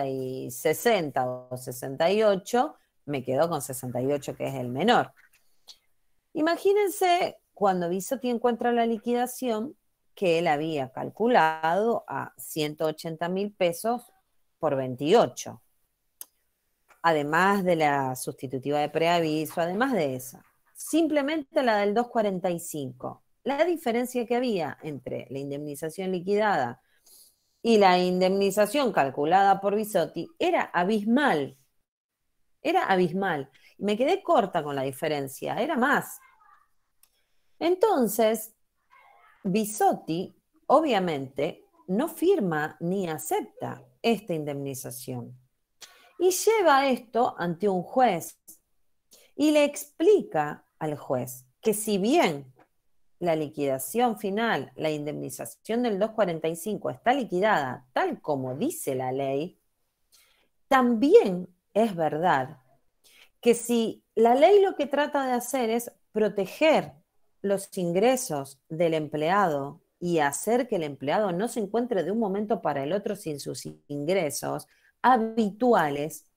y 60 o 68, me quedo con 68, que es el menor. Imagínense cuando Bisotti encuentra la liquidación que él había calculado a 180.000 pesos por 28. Además de la sustitutiva de preaviso, además de esa. Simplemente la del 245. La diferencia que había entre la indemnización liquidada y la indemnización calculada por Bisotti era abismal. Era abismal. Y me quedé corta con la diferencia, era más. Entonces, Bisotti, obviamente, no firma ni acepta esta indemnización. Y lleva esto ante un juez y le explica al juez que si bien la liquidación final, la indemnización del 245 está liquidada tal como dice la ley, también es verdad que si la ley lo que trata de hacer es proteger los ingresos del empleado y hacer que el empleado no se encuentre de un momento para el otro sin sus ingresos habituales,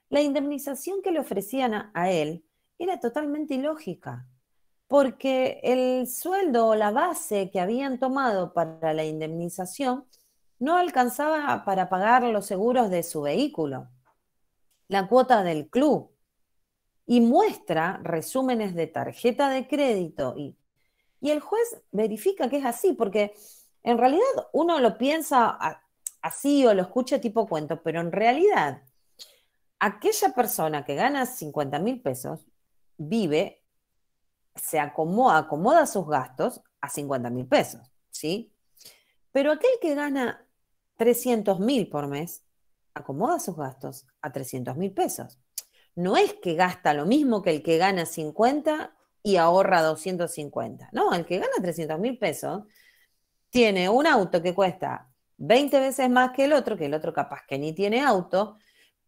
la indemnización que le ofrecían a él era totalmente ilógica, porque el sueldo o la base que habían tomado para la indemnización no alcanzaba para pagar los seguros de su vehículo, la cuota del club, y muestra resúmenes de tarjeta de crédito y el juez verifica que es así, porque en realidad uno lo piensa así o lo escucha tipo cuento, pero en realidad aquella persona que gana 50.000 pesos vive acomoda sus gastos a 50.000 pesos, ¿sí? Pero aquel que gana 300.000 por mes, acomoda sus gastos a 300.000 pesos. No es que gasta lo mismo que el que gana 50 y ahorra 250. No, el que gana 300.000 pesos tiene un auto que cuesta 20 veces más que el otro capaz que ni tiene auto,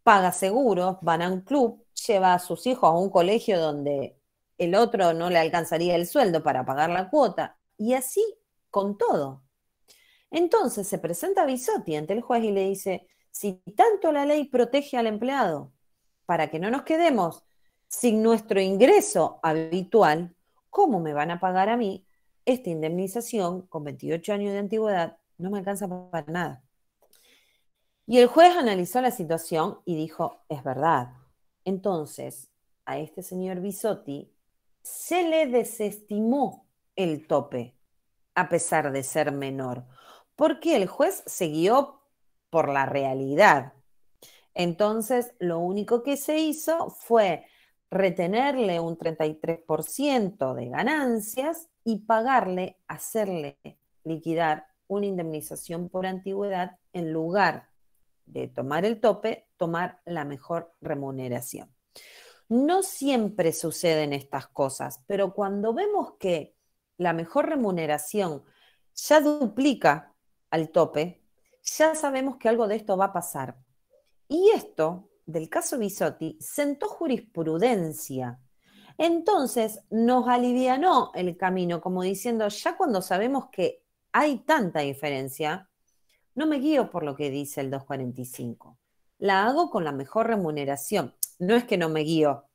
paga seguros, van a un club, lleva a sus hijos a un colegio donde el otro no le alcanzaría el sueldo para pagar la cuota, y así con todo. Entonces se presenta Bisotti ante el juez y le dice, si tanto la ley protege al empleado para que no nos quedemos sin nuestro ingreso habitual, ¿cómo me van a pagar a mí esta indemnización con 28 años de antigüedad? No me alcanza para nada. Y el juez analizó la situación y dijo, es verdad. Entonces, a este señor Bisotti se le desestimó el tope, a pesar de ser menor, porque el juez se guió por la realidad. Entonces, lo único que se hizo fue retenerle un 33% de ganancias y pagarle, hacerle liquidar una indemnización por antigüedad en lugar de tomar el tope, tomar la mejor remuneración. No siempre suceden estas cosas, pero cuando vemos que la mejor remuneración ya duplica al tope, ya sabemos que algo de esto va a pasar. Y esto, del caso Bisotti, sentó jurisprudencia. Entonces nos alivianó el camino, como diciendo, ya cuando sabemos que hay tanta diferencia, no me guío por lo que dice el 245. La hago con la mejor remuneración. No es que no me guío.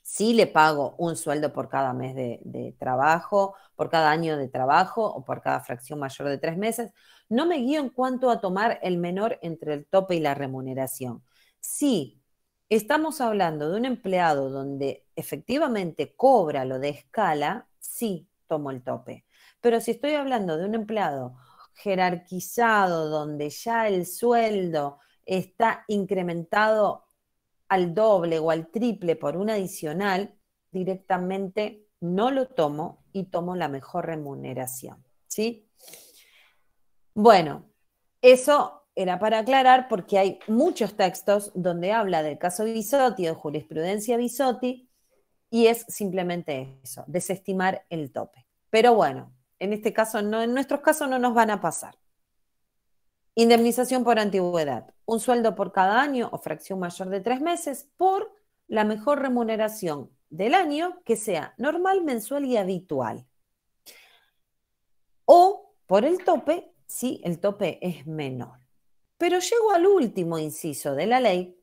Sí le pago un sueldo por cada mes de trabajo, por cada año de trabajo o por cada fracción mayor de 3 meses. No me guío en cuanto a tomar el menor entre el tope y la remuneración. Sí, estamos hablando de un empleado donde efectivamente cobra lo de escala, sí tomo el tope. Pero si estoy hablando de un empleado jerarquizado, donde ya el sueldo está incrementado al doble o al triple por un adicional, directamente no lo tomo y tomo la mejor remuneración, ¿sí? Bueno, eso era para aclarar porque hay muchos textos donde habla del caso Bisotti o de jurisprudencia Bisotti y es simplemente eso, desestimar el tope. Pero bueno, en este caso no, en nuestros casos no nos van a pasar. Indemnización por antigüedad, un sueldo por cada año o fracción mayor de 3 meses por la mejor remuneración del año que sea normal, mensual y habitual. O por el tope, si el tope es menor. Pero llego al último inciso de la ley,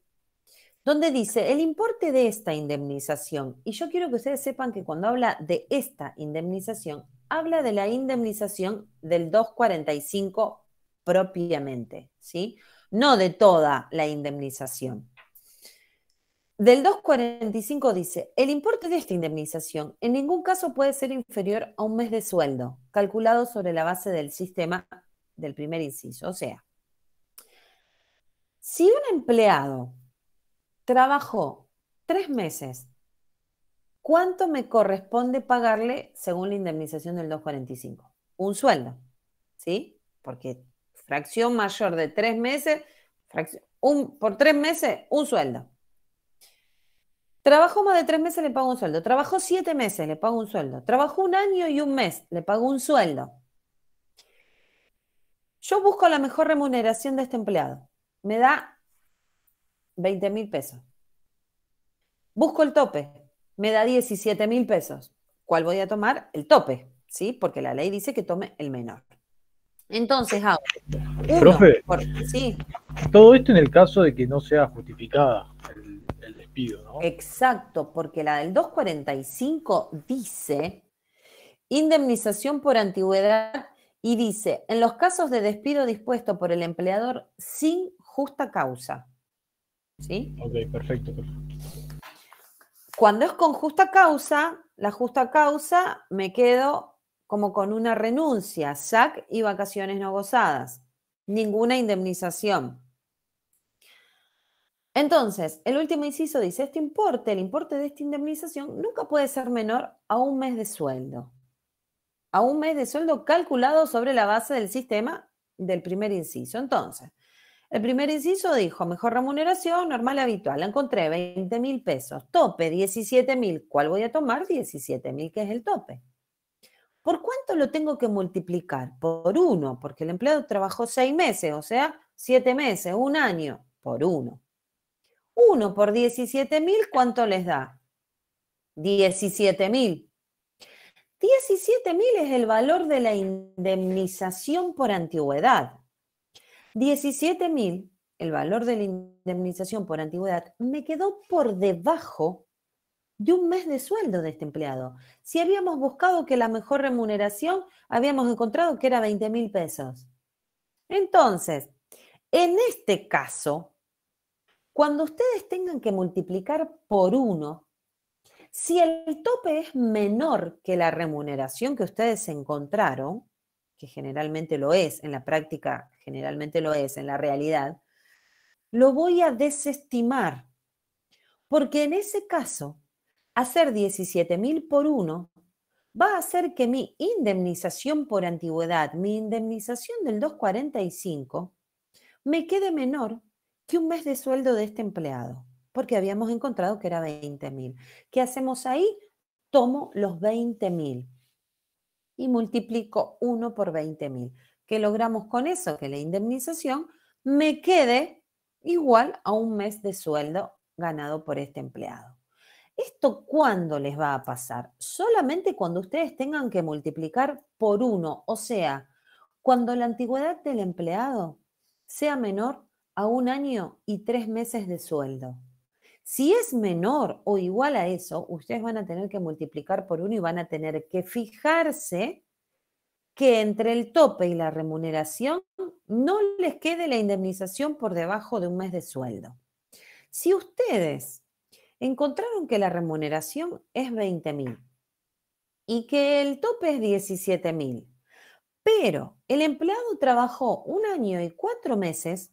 donde dice el importe de esta indemnización. Y yo quiero que ustedes sepan que cuando habla de esta indemnización, habla de la indemnización del 245 propiamente, ¿sí? No de toda la indemnización. Del 245 dice, el importe de esta indemnización en ningún caso puede ser inferior a un mes de sueldo, calculado sobre la base del sistema del primer inciso. O sea, si un empleado trabajó 3 meses, ¿cuánto me corresponde pagarle según la indemnización del 245? Un sueldo, ¿sí? Porque fracción mayor de 3 meses, por 3 meses, un sueldo. Trabajó más de 3 meses, le pago un sueldo. Trabajó 7 meses, le pago un sueldo. Trabajó un año y un mes, le pago un sueldo. Yo busco la mejor remuneración de este empleado. Me da 20.000 pesos. Busco el tope. Me da 17.000 pesos. ¿Cuál voy a tomar? El tope, ¿sí? Porque la ley dice que tome el menor. Entonces hago Profe, sí. todo esto en el caso de que no sea justificada el despido, ¿no? Exacto, porque la del 245 dice indemnización por antigüedad y dice, en los casos de despido dispuesto por el empleador sin justa causa. ¿Sí? Ok, perfecto. Cuando es con justa causa, la justa causa me quedo como con una renuncia, SAC y vacaciones no gozadas. Ninguna indemnización. Entonces, el último inciso dice, el importe de esta indemnización nunca puede ser menor a un mes de sueldo. A un mes de sueldo calculado sobre la base del sistema del primer inciso. Entonces, el primer inciso dijo, mejor remuneración, normal y habitual. La encontré, 20.000 pesos. Tope, 17.000. ¿Cuál voy a tomar? 17.000, que es el tope. ¿Por cuánto lo tengo que multiplicar? Por 1, porque el empleado trabajó 6 meses, o sea, 7 meses, un año, por 1. 1 por 17.000, ¿cuánto les da? 17.000. 17.000 es el valor de la indemnización por antigüedad. 17.000, el valor de la indemnización por antigüedad, me quedó por debajo de un mes de sueldo de este empleado. Si habíamos buscado que la mejor remuneración, habíamos encontrado que era 20.000 pesos. Entonces, en este caso, cuando ustedes tengan que multiplicar por 1, si el tope es menor que la remuneración que ustedes encontraron, que generalmente lo es, en la práctica generalmente lo es, en la realidad, lo voy a desestimar, porque en ese caso, hacer 17.000 por 1 va a hacer que mi indemnización por antigüedad, mi indemnización del 245, me quede menor que un mes de sueldo de este empleado, porque habíamos encontrado que era 20.000. ¿Qué hacemos ahí? Tomo los 20.000 y multiplico 1 por 20.000. ¿Qué logramos con eso? Que la indemnización me quede igual a un mes de sueldo ganado por este empleado. ¿Esto cuándo les va a pasar? Solamente cuando ustedes tengan que multiplicar por 1, o sea, cuando la antigüedad del empleado sea menor a 1 año y 3 meses de sueldo. Si es menor o igual a eso, ustedes van a tener que multiplicar por 1 y van a tener que fijarse que entre el tope y la remuneración no les quede la indemnización por debajo de un mes de sueldo. Si ustedes encontraron que la remuneración es 20.000 y que el tope es 17.000, pero el empleado trabajó 1 año y 4 meses,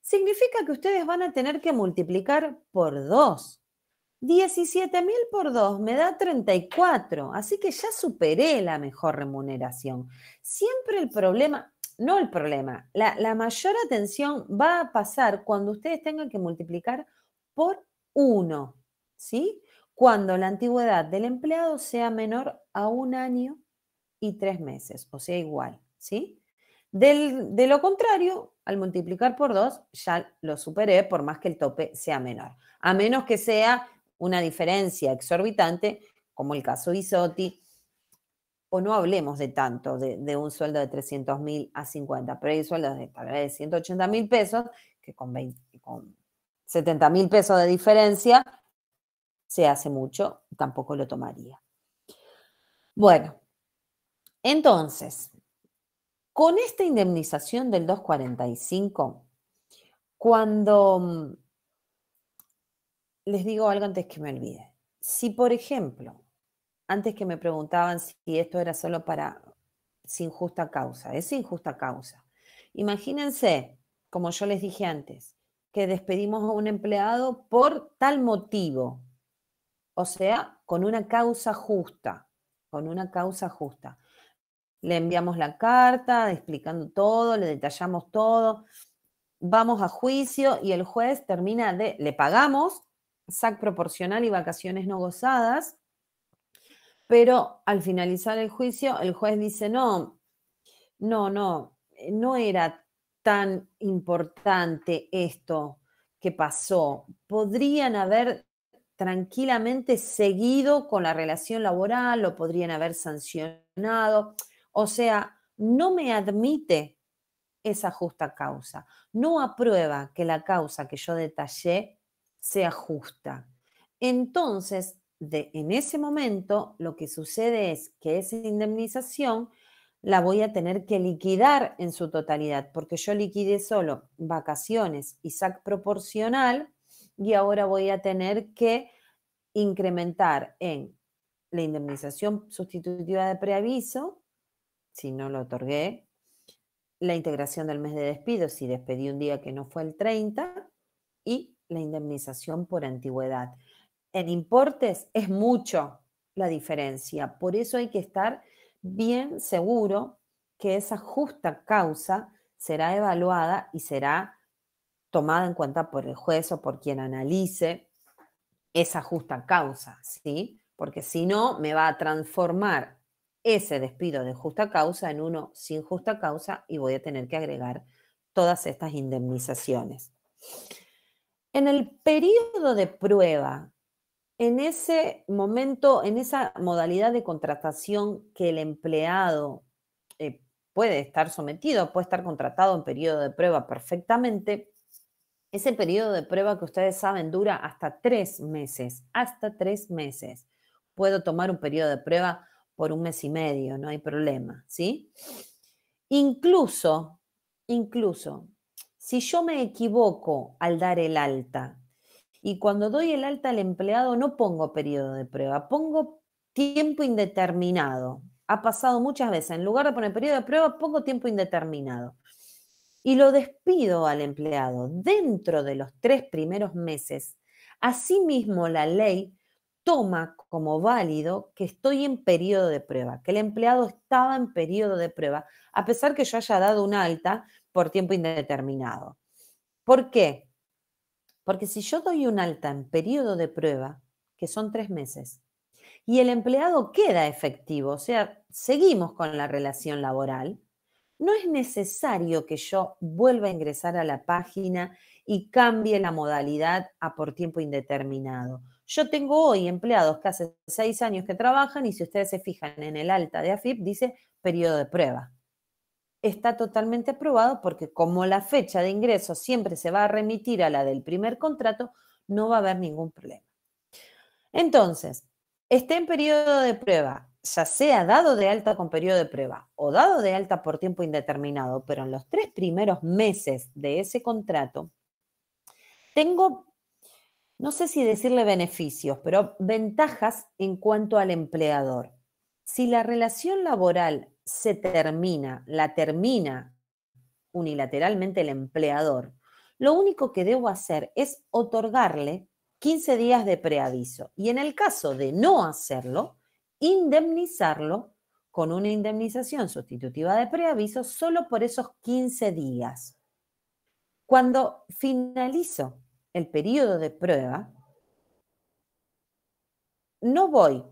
significa que ustedes van a tener que multiplicar por 2. 17.000 por 2 me da 34, así que ya superé la mejor remuneración. Siempre el problema, no el problema, la mayor atención va a pasar cuando ustedes tengan que multiplicar por 1, ¿sí? Cuando la antigüedad del empleado sea menor a 1 año y 3 meses, o sea, igual, ¿sí? De lo contrario, al multiplicar por 2, ya lo superé, por más que el tope sea menor. A menos que sea una diferencia exorbitante, como el caso Isotti, o no hablemos de tanto, de un sueldo de 300.000 a 50, pero hay sueldos de tal vez 180.000 pesos, que con 70.000 pesos de diferencia se hace mucho, tampoco lo tomaría. Bueno, entonces, con esta indemnización del 245, cuando les digo algo antes que me olvide. Si, por ejemplo, antes que me preguntaban si esto era solo para sin justa causa, es sin justa causa. Imagínense, como yo les dije antes, que despedimos a un empleado por tal motivo, o sea, con una causa justa, con una causa justa. Le enviamos la carta explicando todo, le detallamos todo, vamos a juicio y el juez termina le pagamos SAC proporcional y vacaciones no gozadas, pero al finalizar el juicio el juez dice no era tan importante esto que pasó. Podrían haber tranquilamente seguido con la relación laboral, lo podrían haber sancionado. O sea, no me admite esa justa causa. No aprueba que la causa que yo detallé sea justa. Entonces, en ese momento, lo que sucede es que esa indemnización la voy a tener que liquidar en su totalidad, porque yo liquidé solo vacaciones y SAC proporcional y ahora voy a tener que incrementar en la indemnización sustitutiva de preaviso, si no lo otorgué, la integración del mes de despido, si despedí un día que no fue el 30, y la indemnización por antigüedad. En importes es mucho la diferencia, por eso hay que estar bien seguro que esa justa causa será evaluada y será tomada en cuenta por el juez o por quien analice esa justa causa, ¿sí? Porque si no, me va a transformar ese despido de justa causa en uno sin justa causa y voy a tener que agregar todas estas indemnizaciones. En el periodo de prueba, en ese momento, en esa modalidad de contratación que el empleado puede estar sometido, puede estar contratado en periodo de prueba perfectamente, ese periodo de prueba que ustedes saben dura hasta 3 meses, hasta 3 meses. Puedo tomar un periodo de prueba por 1 mes y medio, no hay problema, ¿sí? Incluso, si yo me equivoco al dar el alta y cuando doy el alta al empleado no pongo periodo de prueba, pongo tiempo indeterminado. Ha pasado muchas veces, en lugar de poner periodo de prueba, pongo tiempo indeterminado. Y lo despido al empleado dentro de los 3 primeros meses. Asimismo, la ley toma como válido que estoy en periodo de prueba, que el empleado estaba en periodo de prueba, a pesar que yo haya dado un alta por tiempo indeterminado. ¿Por qué? Porque si yo doy un alta en periodo de prueba, que son 3 meses, y el empleado queda efectivo, o sea, seguimos con la relación laboral, no es necesario que yo vuelva a ingresar a la página y cambie la modalidad a por tiempo indeterminado. Yo tengo hoy empleados que hace 6 años que trabajan y si ustedes se fijan en el alta de AFIP dice periodo de prueba. Está totalmente aprobado porque como la fecha de ingreso siempre se va a remitir a la del primer contrato, no va a haber ningún problema. Entonces, esté en periodo de prueba, ya sea dado de alta con periodo de prueba o dado de alta por tiempo indeterminado, pero en los 3 primeros meses de ese contrato, tengo, no sé si decirle beneficios, pero ventajas en cuanto al empleador. Si la relación laboral se termina, la termina unilateralmente el empleador, lo único que debo hacer es otorgarle 15 días de preaviso y en el caso de no hacerlo, indemnizarlo con una indemnización sustitutiva de preaviso solo por esos 15 días. Cuando finalizo el periodo de prueba, no voy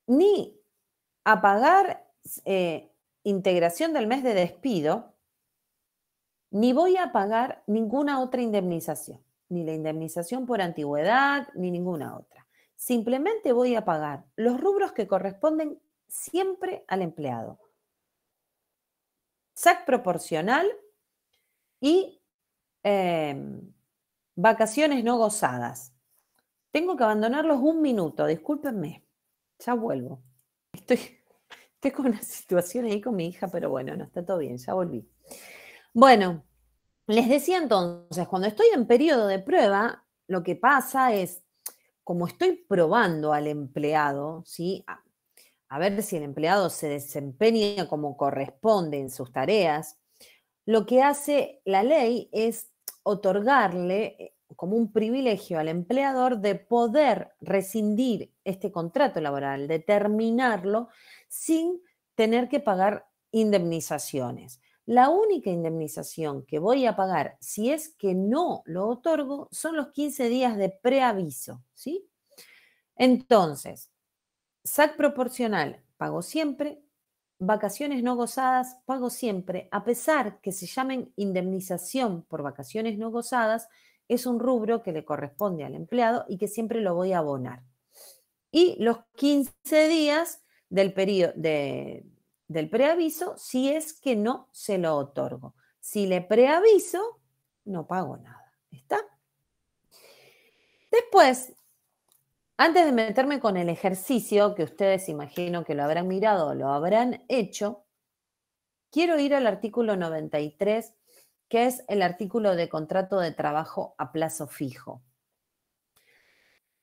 ni a pagar integración del mes de despido, ni voy a pagar ninguna otra indemnización, ni la indemnización por antigüedad, ni ninguna otra. Simplemente voy a pagar los rubros que corresponden siempre al empleado. SAC proporcional y vacaciones no gozadas. Tengo que abandonarlos 1 minuto, discúlpenme, ya vuelvo. Estoy con una situación ahí con mi hija, pero bueno, no está todo bien, ya volví. Bueno, les decía entonces, cuando estoy en periodo de prueba, lo que pasa es, como estoy probando al empleado, ¿sí? A ver si el empleado se desempeña como corresponde en sus tareas, lo que hace la ley es otorgarle como un privilegio al empleador de poder rescindir este contrato laboral, de terminarlo sin tener que pagar indemnizaciones. La única indemnización que voy a pagar si es que no lo otorgo son los 15 días de preaviso, ¿sí? Entonces, SAC proporcional, pago siempre. Vacaciones no gozadas, pago siempre, a pesar que se llamen indemnización por vacaciones no gozadas, es un rubro que le corresponde al empleado y que siempre lo voy a abonar. Y los 15 días del periodo del preaviso, si es que no se lo otorgo. Si le preaviso, no pago nada. ¿Está? Después, antes de meterme con el ejercicio, que ustedes imagino que lo habrán mirado o lo habrán hecho, quiero ir al artículo 93, que es el artículo de contrato de trabajo a plazo fijo.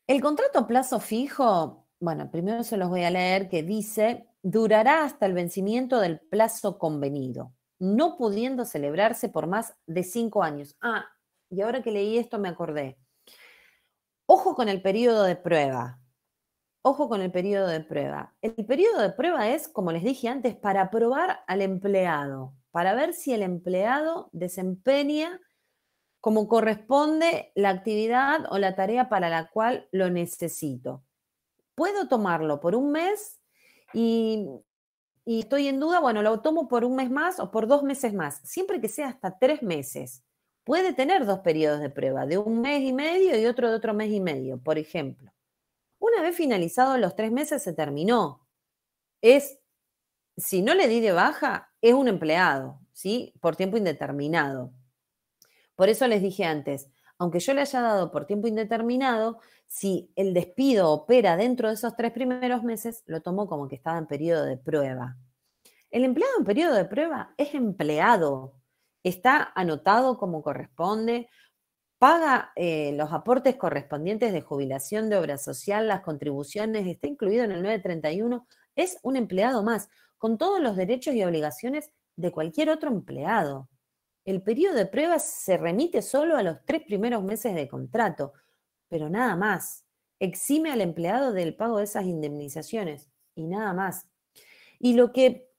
El contrato a plazo fijo, bueno, primero se los voy a leer, que dice, durará hasta el vencimiento del plazo convenido, no pudiendo celebrarse por más de 5 años. Ah, y ahora que leí esto me acordé. Ojo con el periodo de prueba. Ojo con el periodo de prueba. El periodo de prueba es, como les dije antes, para probar al empleado, para ver si el empleado desempeña como corresponde la actividad o la tarea para la cual lo necesito. Puedo tomarlo por un mes y estoy en duda, bueno, lo tomo por un mes más o por 2 meses más, siempre que sea hasta 3 meses. Puede tener 2 periodos de prueba, de un mes y medio y otro de otro mes y medio, por ejemplo. Una vez finalizados los 3 meses se terminó. Si no le di de baja, es un empleado, ¿sí? Por tiempo indeterminado. Por eso les dije antes, aunque yo le haya dado por tiempo indeterminado, si el despido opera dentro de esos 3 primeros meses, lo tomo como que estaba en periodo de prueba. El empleado en periodo de prueba es empleado, está anotado como corresponde, paga los aportes correspondientes de jubilación, de obra social, las contribuciones, está incluido en el 931, es un empleado más, con todos los derechos y obligaciones de cualquier otro empleado. El periodo de prueba se remite solo a los 3 primeros meses de contrato, pero nada más. Exime al empleado del pago de esas indemnizaciones y nada más. Y lo que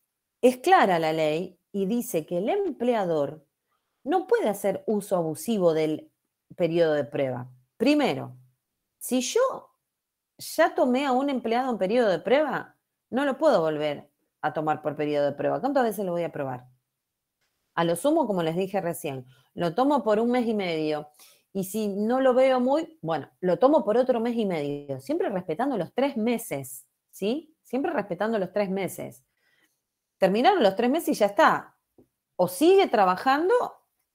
es clara la ley y dice que el empleador no puede hacer uso abusivo del periodo de prueba. Primero, si yo ya tomé a un empleado en periodo de prueba, no lo puedo volver a tomar por periodo de prueba. ¿Cuántas veces lo voy a probar? A lo sumo, como les dije recién, lo tomo por un mes y medio. Y si no lo veo bueno, lo tomo por otro mes y medio, siempre respetando los 3 meses, ¿sí? Siempre respetando los 3 meses. Terminaron los 3 meses y ya está. O sigue trabajando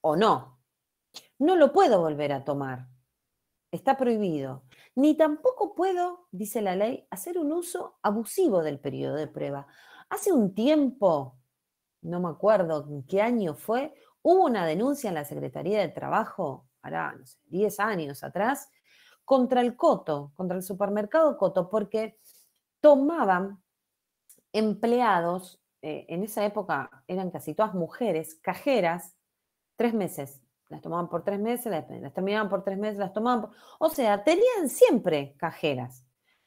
o no. No lo puedo volver a tomar. Está prohibido. Ni tampoco puedo, dice la ley, hacer un uso abusivo del periodo de prueba. Hace un tiempo, no me acuerdo en qué año fue, hubo una denuncia en la Secretaría de Trabajo, hará, no sé, 10 años atrás, contra el Coto, contra el supermercado Coto, porque tomaban empleados, en esa época eran casi todas mujeres, cajeras, 3 meses. Las tomaban por 3 meses, las terminaban por 3 meses, las tomaban o sea, tenían siempre cajeras,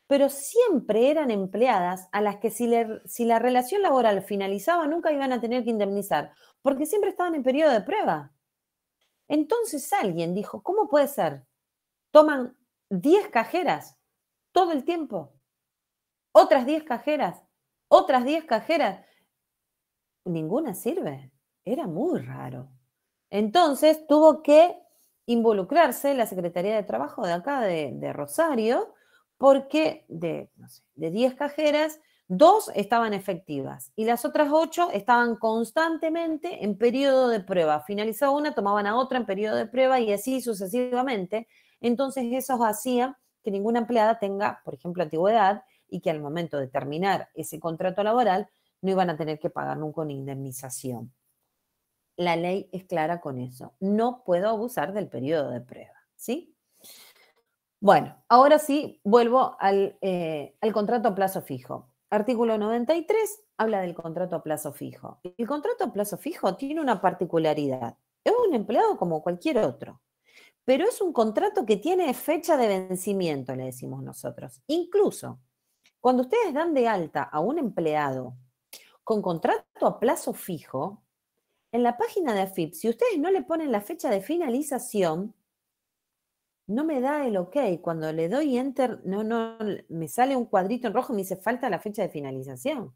pero siempre eran empleadas a las que si la relación laboral finalizaba nunca iban a tener que indemnizar, porque siempre estaban en periodo de prueba. Entonces alguien dijo, ¿cómo puede ser? Toman 10 cajeras todo el tiempo, otras 10 cajeras, otras 10 cajeras, ninguna sirve. Era muy raro. Entonces tuvo que involucrarse la Secretaría de Trabajo de acá, de Rosario, porque de 10 cajeras, 2 estaban efectivas y las otras 8 estaban constantemente en periodo de prueba. Finalizaba una, tomaban a otra en periodo de prueba y así sucesivamente. Entonces eso hacía que ninguna empleada tenga, por ejemplo, antigüedad y que al momento de terminar ese contrato laboral no iban a tener que pagar nunca una indemnización. La ley es clara con eso. No puedo abusar del periodo de prueba, ¿sí? Bueno, ahora sí vuelvo al contrato a plazo fijo. Artículo 93 habla del contrato a plazo fijo. El contrato a plazo fijo tiene una particularidad. Es un empleado como cualquier otro, pero es un contrato que tiene fecha de vencimiento, le decimos nosotros. Incluso cuando ustedes dan de alta a un empleado con contrato a plazo fijo, en la página de AFIP, si ustedes no le ponen la fecha de finalización, no me da el ok. Cuando le doy enter, no, me sale un cuadrito en rojo y me dice falta la fecha de finalización.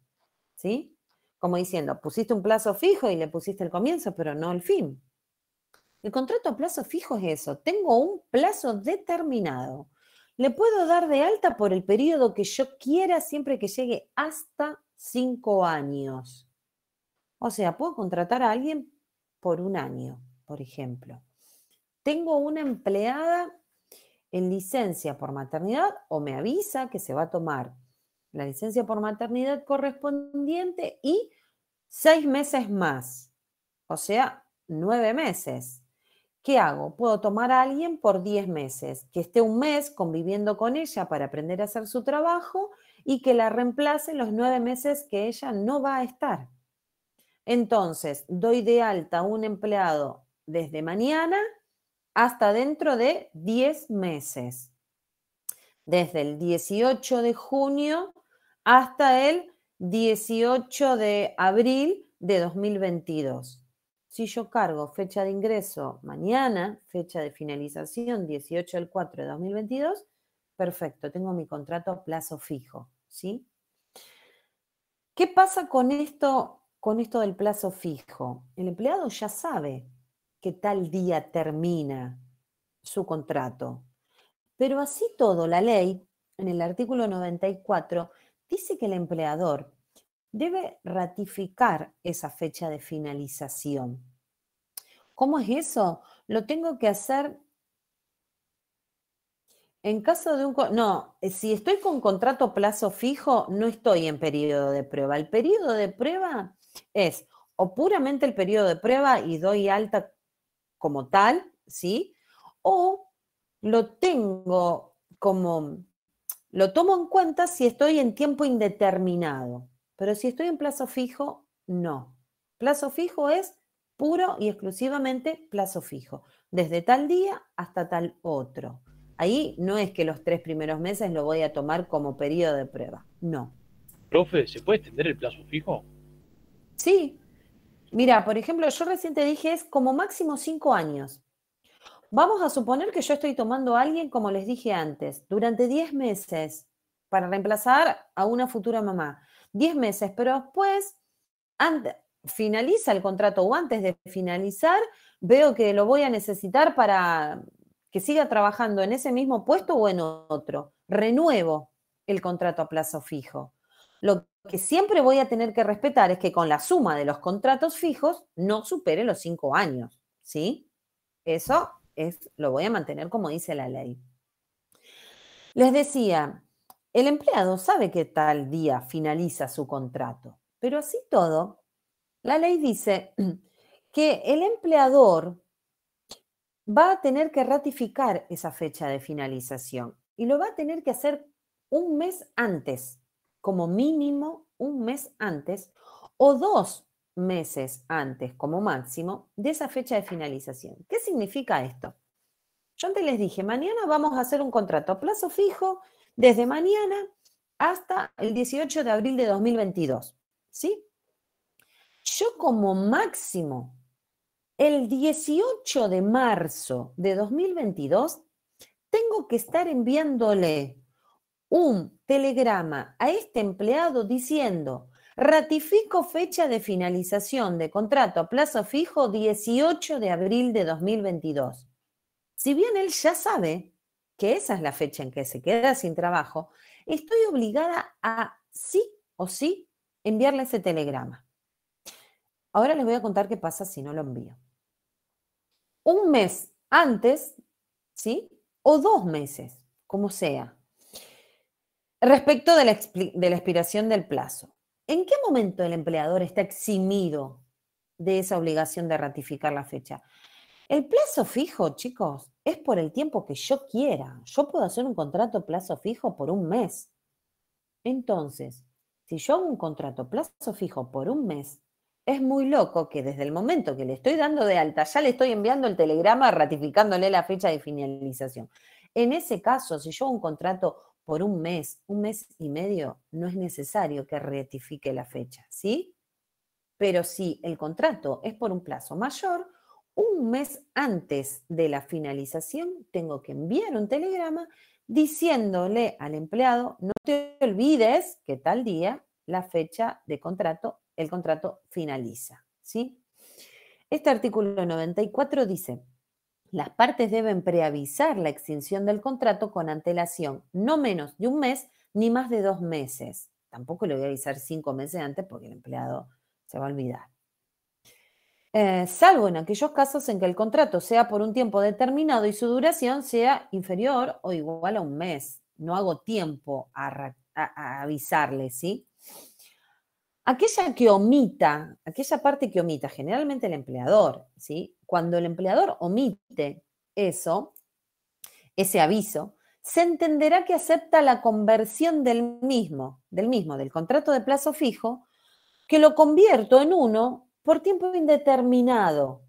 ¿Sí? Como diciendo, pusiste un plazo fijo y le pusiste el comienzo, pero no el fin. El contrato a plazo fijo es eso. Tengo un plazo determinado. Le puedo dar de alta por el periodo que yo quiera, siempre que llegue hasta 5 años. O sea, puedo contratar a alguien por un año, por ejemplo. Tengo una empleada en licencia por maternidad o me avisa que se va a tomar la licencia por maternidad correspondiente y 6 meses más, o sea, 9 meses. ¿Qué hago? Puedo tomar a alguien por 10 meses, que esté un mes conviviendo con ella para aprender a hacer su trabajo y que la reemplace los 9 meses que ella no va a estar. Entonces, doy de alta a un empleado desde mañana hasta dentro de 10 meses. Desde el 18 de junio hasta el 18 de abril de 2022. Si yo cargo fecha de ingreso mañana, fecha de finalización 18 del 4 de 2022, perfecto, tengo mi contrato a plazo fijo, ¿sí? ¿Qué pasa con esto del plazo fijo? El empleado ya sabe que tal día termina su contrato, pero así todo, la ley, en el artículo 94, dice que el empleador debe ratificar esa fecha de finalización. ¿Cómo es eso? Lo tengo que hacer en caso de un... No, si estoy con contrato plazo fijo, no estoy en periodo de prueba. El periodo de prueba es o puramente el periodo de prueba y doy alta como tal, ¿sí? O lo tengo como... Lo tomo en cuenta si estoy en tiempo indeterminado, pero si estoy en plazo fijo, no. Plazo fijo es puro y exclusivamente plazo fijo, desde tal día hasta tal otro. Ahí no es que los 3 primeros meses lo voy a tomar como periodo de prueba, no. Profe, ¿se puede extender el plazo fijo? Sí, mira, por ejemplo, yo recién te dije es como máximo 5 años. Vamos a suponer que yo estoy tomando a alguien, como les dije antes, durante 10 meses para reemplazar a una futura mamá. 10 meses, pero después finaliza el contrato o antes de finalizar, veo que lo voy a necesitar para que siga trabajando en ese mismo puesto o en otro. Renuevo el contrato a plazo fijo. Lo que siempre voy a tener que respetar es que con la suma de los contratos fijos no supere los 5 años, ¿sí? Eso lo voy a mantener como dice la ley. Les decía, el empleado sabe que tal día finaliza su contrato, pero así todo, la ley dice que el empleador va a tener que ratificar esa fecha de finalización y lo va a tener que hacer un mes antes, como mínimo un mes antes o 2 meses antes, como máximo, de esa fecha de finalización. ¿Qué significa esto? Yo antes les dije, mañana vamos a hacer un contrato a plazo fijo desde mañana hasta el 18 de abril de 2022, ¿sí? Yo como máximo, el 18 de marzo de 2022, tengo que estar enviándole un telegrama a este empleado diciendo, ratifico fecha de finalización de contrato a plazo fijo 18 de abril de 2022. Si bien él ya sabe que esa es la fecha en que se queda sin trabajo, estoy obligada a sí o sí enviarle ese telegrama. Ahora les voy a contar qué pasa si no lo envío. Un mes antes, ¿sí? O 2 meses, como sea. Respecto de la expiración del plazo, ¿en qué momento el empleador está eximido de esa obligación de ratificar la fecha? El plazo fijo, chicos, es por el tiempo que yo quiera. Yo puedo hacer un contrato plazo fijo por un mes. Entonces, si yo hago un contrato plazo fijo por un mes, es muy loco que desde el momento que le estoy dando de alta, ya le estoy enviando el telegrama ratificándole la fecha de finalización. En ese caso, si yo hago un contrato por un mes y medio, no es necesario que ratifique la fecha, ¿sí? Pero si el contrato es por un plazo mayor, un mes antes de la finalización tengo que enviar un telegrama diciéndole al empleado, no te olvides que tal día la fecha de contrato, el contrato finaliza, ¿sí? Este artículo 94 dice, las partes deben preavisar la extinción del contrato con antelación, no menos de un mes ni más de 2 meses. Tampoco le voy a avisar 5 meses antes porque el empleado se va a olvidar. Salvo en aquellos casos en que el contrato sea por un tiempo determinado y su duración sea inferior o igual a un mes. No hago tiempo a avisarle, ¿sí? Aquella parte que omita, generalmente el empleador, ¿sí? Cuando el empleador omite ese aviso, se entenderá que acepta la conversión del contrato de plazo fijo, que lo convierto en uno por tiempo indeterminado.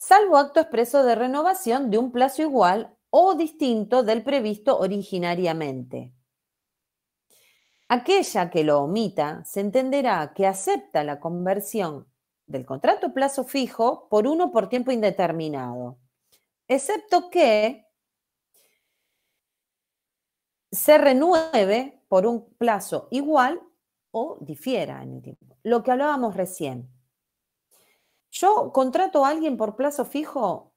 salvo acto expreso de renovación de un plazo igual o distinto del previsto originariamente. Aquella que lo omita se entenderá que acepta la conversión del contrato a plazo fijo por uno por tiempo indeterminado, excepto que se renueve por un plazo igual o difiera en el tiempo. Lo que hablábamos recién. Yo contrato a alguien por plazo fijo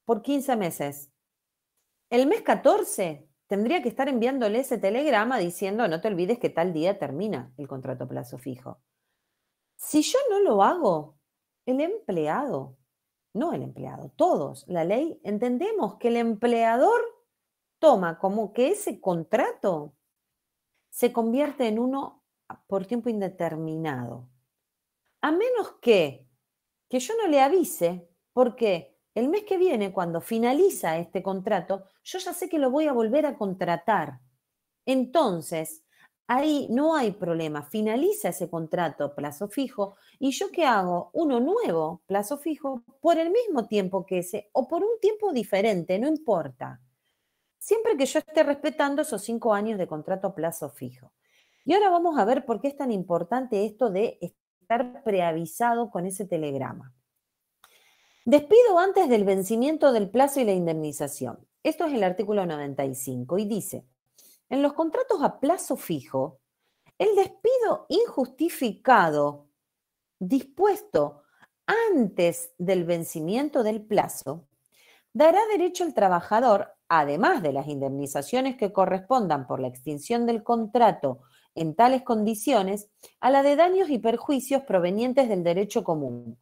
por 15 meses. El mes 14 tendría que estar enviándole ese telegrama diciendo no te olvides que tal día termina el contrato a plazo fijo. Si yo no lo hago, el empleado, no el empleado, todos, la ley, entendemos que el empleador toma como que ese contrato se convierte en uno por tiempo indeterminado. A menos que yo no le avise, porque el mes que viene, cuando finaliza este contrato, yo ya sé que lo voy a volver a contratar. Entonces, ahí no hay problema, finaliza ese contrato plazo fijo y yo qué hago, uno nuevo plazo fijo por el mismo tiempo que ese o por un tiempo diferente, no importa. Siempre que yo esté respetando esos 5 años de contrato a plazo fijo. Y ahora vamos a ver por qué es tan importante esto de estar preavisado con ese telegrama. Despido antes del vencimiento del plazo y la indemnización. Esto es el artículo 95 y dice, en los contratos a plazo fijo, el despido injustificado dispuesto antes del vencimiento del plazo dará derecho al trabajador, además de las indemnizaciones que correspondan por la extinción del contrato en tales condiciones, a la de daños y perjuicios provenientes del derecho común,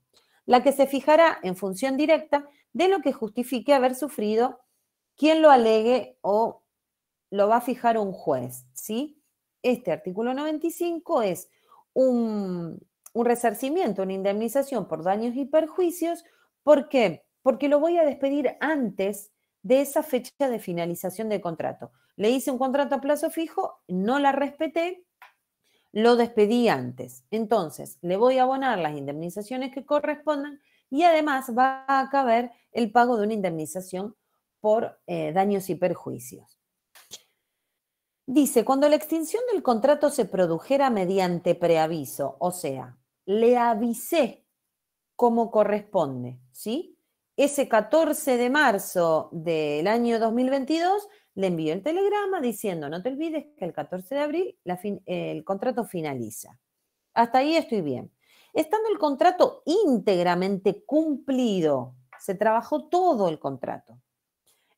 la que se fijará en función directa de lo que justifique haber sufrido quien lo alegue o lo va a fijar un juez, ¿sí? Este artículo 95 es un resarcimiento, una indemnización por daños y perjuicios. ¿Por qué? Porque lo voy a despedir antes de esa fecha de finalización del contrato. Le hice un contrato a plazo fijo, no la respeté, lo despedí antes. Entonces, le voy a abonar las indemnizaciones que correspondan y además va a caber el pago de una indemnización por daños y perjuicios. Dice, cuando la extinción del contrato se produjera mediante preaviso, o sea, le avisé como corresponde, ¿sí? Ese 14 de marzo del año 2022 le envió el telegrama diciendo, no te olvides que el 14 de abril el contrato finaliza. Hasta ahí estoy bien. Estando el contrato íntegramente cumplido, se trabajó todo el contrato,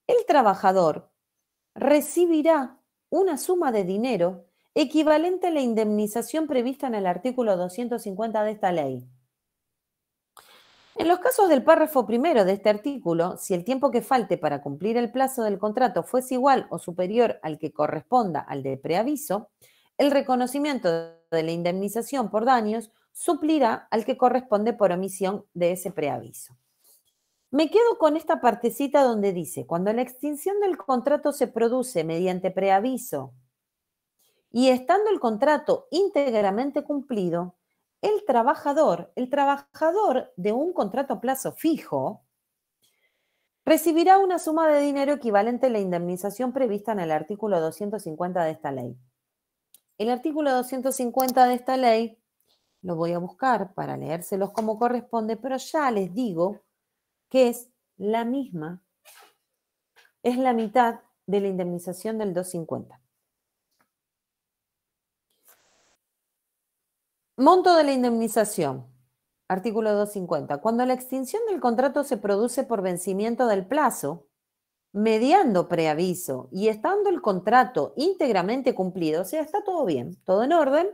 el trabajador recibirá una suma de dinero equivalente a la indemnización prevista en el artículo 250 de esta ley. En los casos del párrafo primero de este artículo, si el tiempo que falte para cumplir el plazo del contrato fuese igual o superior al que corresponda al de preaviso, el reconocimiento de la indemnización por daños suplirá al que corresponde por omisión de ese preaviso. Me quedo con esta partecita donde dice, cuando la extinción del contrato se produce mediante preaviso y estando el contrato íntegramente cumplido, el trabajador de un contrato a plazo fijo, recibirá una suma de dinero equivalente a la indemnización prevista en el artículo 250 de esta ley. El artículo 250 de esta ley lo voy a buscar para leérselos como corresponde, pero ya les digo que es la misma, es la mitad de la indemnización del 250. Monto de la indemnización, artículo 250. Cuando la extinción del contrato se produce por vencimiento del plazo, mediando preaviso y estando el contrato íntegramente cumplido, o sea, está todo bien, todo en orden,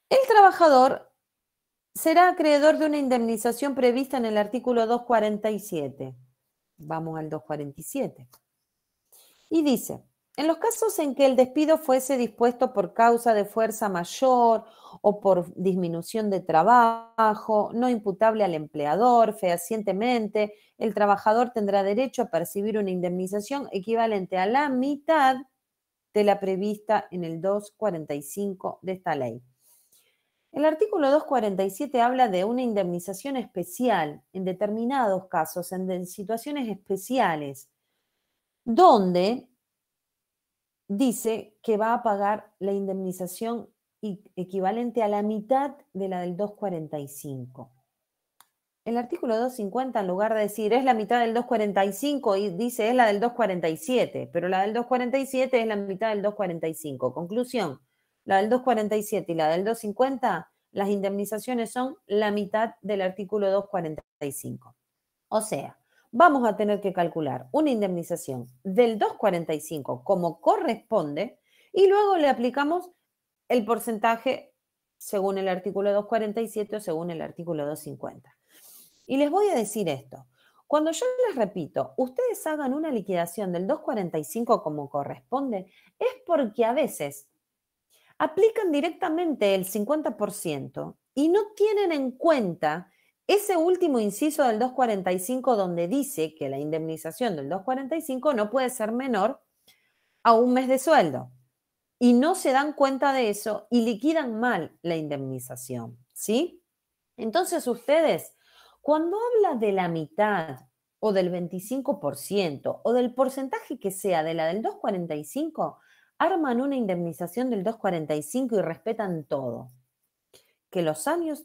el trabajador será acreedor de una indemnización prevista en el artículo 247. Vamos al 247. Y dice, en los casos en que el despido fuese dispuesto por causa de fuerza mayor o por disminución de trabajo, no imputable al empleador, fehacientemente, el trabajador tendrá derecho a percibir una indemnización equivalente a la mitad de la prevista en el 245 de esta ley. El artículo 247 habla de una indemnización especial en determinados casos, en situaciones especiales, donde dice que va a pagar la indemnización equivalente a la mitad de la del 245. El artículo 250, en lugar de decir es la mitad del 245, dice es la del 247, pero la del 247 es la mitad del 245. Conclusión, la del 247 y la del 250, las indemnizaciones son la mitad del artículo 245. O sea, vamos a tener que calcular una indemnización del 245 como corresponde y luego le aplicamos el porcentaje según el artículo 247 o según el artículo 250. Y les voy a decir esto. Cuando yo les repito, ustedes hagan una liquidación del 245 como corresponde, es porque a veces aplican directamente el 50% y no tienen en cuenta ese último inciso del 245 donde dice que la indemnización del 245 no puede ser menor a un mes de sueldo. Y no se dan cuenta de eso y liquidan mal la indemnización, ¿sí? Entonces ustedes, cuando habla de la mitad o del 25% o del porcentaje que sea de la del 245, arman una indemnización del 245 y respetan todo. Que los años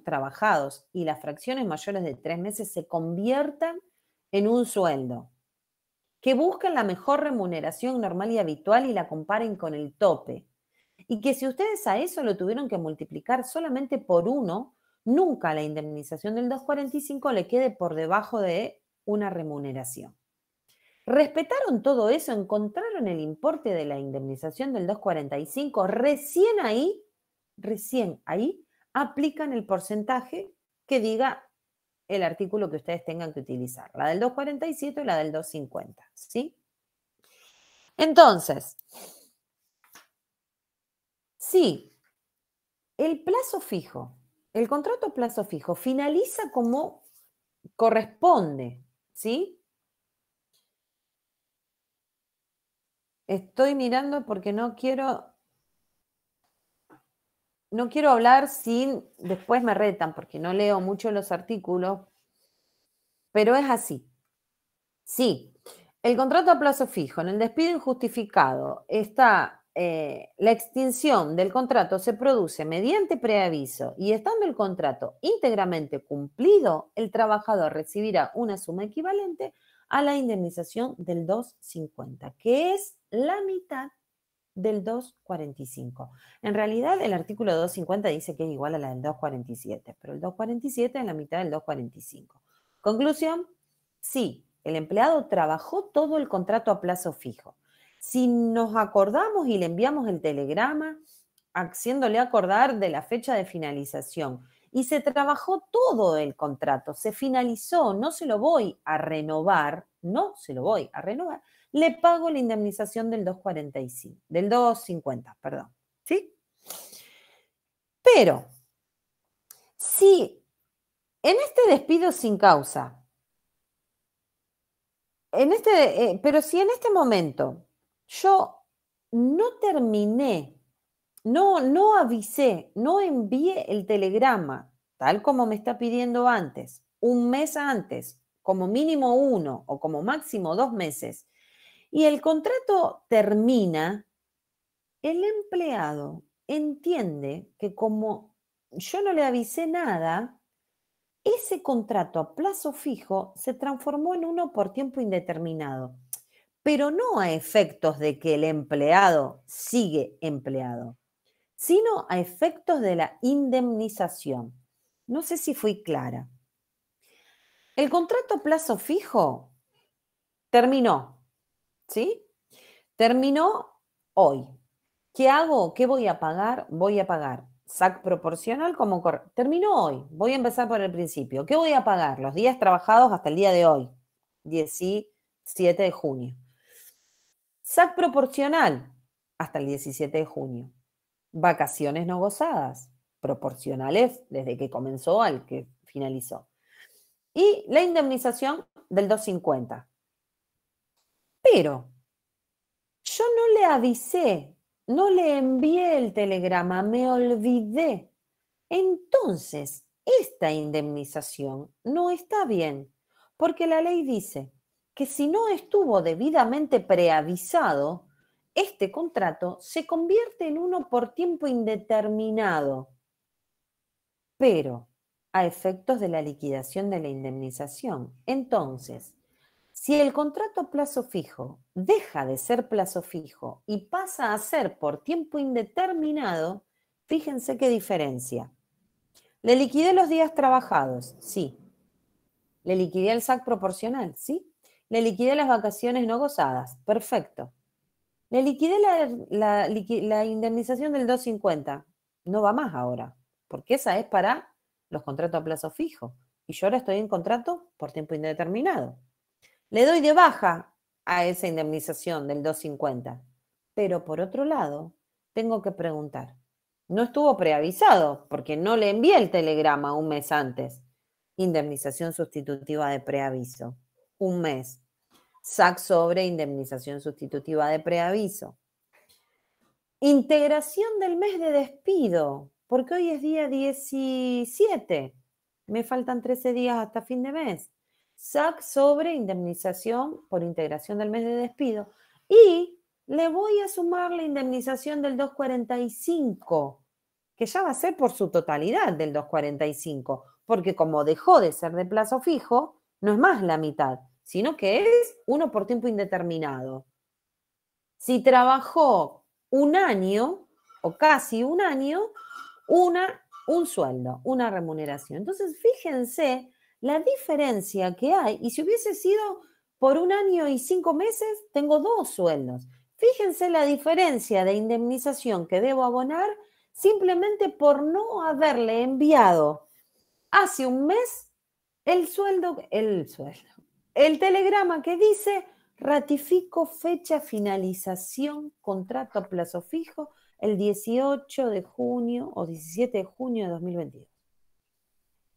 trabajados y las fracciones mayores de 3 meses se conviertan en un sueldo. Que busquen la mejor remuneración normal y habitual y la comparen con el tope. Y que si ustedes a eso lo tuvieron que multiplicar solamente por 1, nunca la indemnización del 245 le quede por debajo de una remuneración. Respetaron todo eso, encontraron el importe de la indemnización del 245, recién ahí aplican el porcentaje que diga el artículo que ustedes tengan que utilizar, la del 247 o la del 250, ¿sí? Entonces, sí, el plazo fijo, el contrato a plazo fijo finaliza como corresponde, ¿sí? Estoy mirando porque no quiero hablar sin, después me retan porque no leo mucho los artículos, pero es así. Sí, el contrato a plazo fijo, en el despido injustificado, está la extinción del contrato se produce mediante preaviso y estando el contrato íntegramente cumplido, el trabajador recibirá una suma equivalente a la indemnización del 250, que es la mitad del 245. En realidad, el artículo 250 dice que es igual a la del 247, pero el 247 es la mitad del 245. Conclusión, sí, el empleado trabajó todo el contrato a plazo fijo. Si nos acordamos y le enviamos el telegrama, haciéndole acordar de la fecha de finalización, y se trabajó todo el contrato, se finalizó, no se lo voy a renovar, le pago la indemnización del 245, del 250, perdón, ¿sí? Pero, si en este despido sin causa, pero si en este momento yo no terminé, no avisé, no envié el telegrama, tal como me está pidiendo antes, un mes antes, como mínimo 1 o como máximo 2 meses, y el contrato termina, el empleado entiende que como yo no le avisé nada, ese contrato a plazo fijo se transformó en uno por tiempo indeterminado, pero no a efectos de que el empleado sigue empleado, sino a efectos de la indemnización. No sé si fui clara. El contrato a plazo fijo terminó, ¿sí? Terminó hoy. ¿Qué hago? ¿Qué voy a pagar? Voy a pagar SAC proporcional como terminó hoy. Voy a empezar por el principio. ¿Qué voy a pagar? Los días trabajados hasta el día de hoy, 17 de junio. SAC proporcional hasta el 17 de junio. Vacaciones no gozadas, proporcionales desde que comenzó al que finalizó. Y la indemnización del 250. Pero yo no le avisé no le envié el telegrama, me olvidé. Entonces, esta indemnización no está bien, porque la ley dice que si no estuvo debidamente preavisado, este contrato se convierte en uno por tiempo indeterminado, pero a efectos de la liquidación de la indemnización. Entonces, si el contrato a plazo fijo deja de ser plazo fijo y pasa a ser por tiempo indeterminado, fíjense qué diferencia. Le liquidé los días trabajados, sí. Le liquidé el SAC proporcional, sí. Le liquidé las vacaciones no gozadas, perfecto. Le liquidé la indemnización del 250, no va más ahora, porque esa es para los contratos a plazo fijo. Y yo ahora estoy en contrato por tiempo indeterminado. Le doy de baja a esa indemnización del 250. Pero por otro lado, tengo que preguntar. No estuvo preavisado porque no le envié el telegrama un mes antes. Indemnización sustitutiva de preaviso. Un mes. SAC sobre indemnización sustitutiva de preaviso. Integración del mes de despido, porque hoy es día 17. Me faltan 13 días hasta fin de mes. SAC sobre indemnización por integración del mes de despido. Y le voy a sumar la indemnización del 245, que ya va a ser por su totalidad del 245, porque como dejó de ser de plazo fijo, no es más la mitad, sino que es uno por tiempo indeterminado. Si trabajó un año o casi un año, un sueldo, una remuneración. Entonces, fíjense la diferencia que hay. Y si hubiese sido por un año y 5 meses, tengo 2 sueldos. Fíjense la diferencia de indemnización que debo abonar simplemente por no haberle enviado hace un mes el telegrama que dice: ratifico fecha finalización, contrato a plazo fijo, el 18 de junio o 17 de junio de 2022.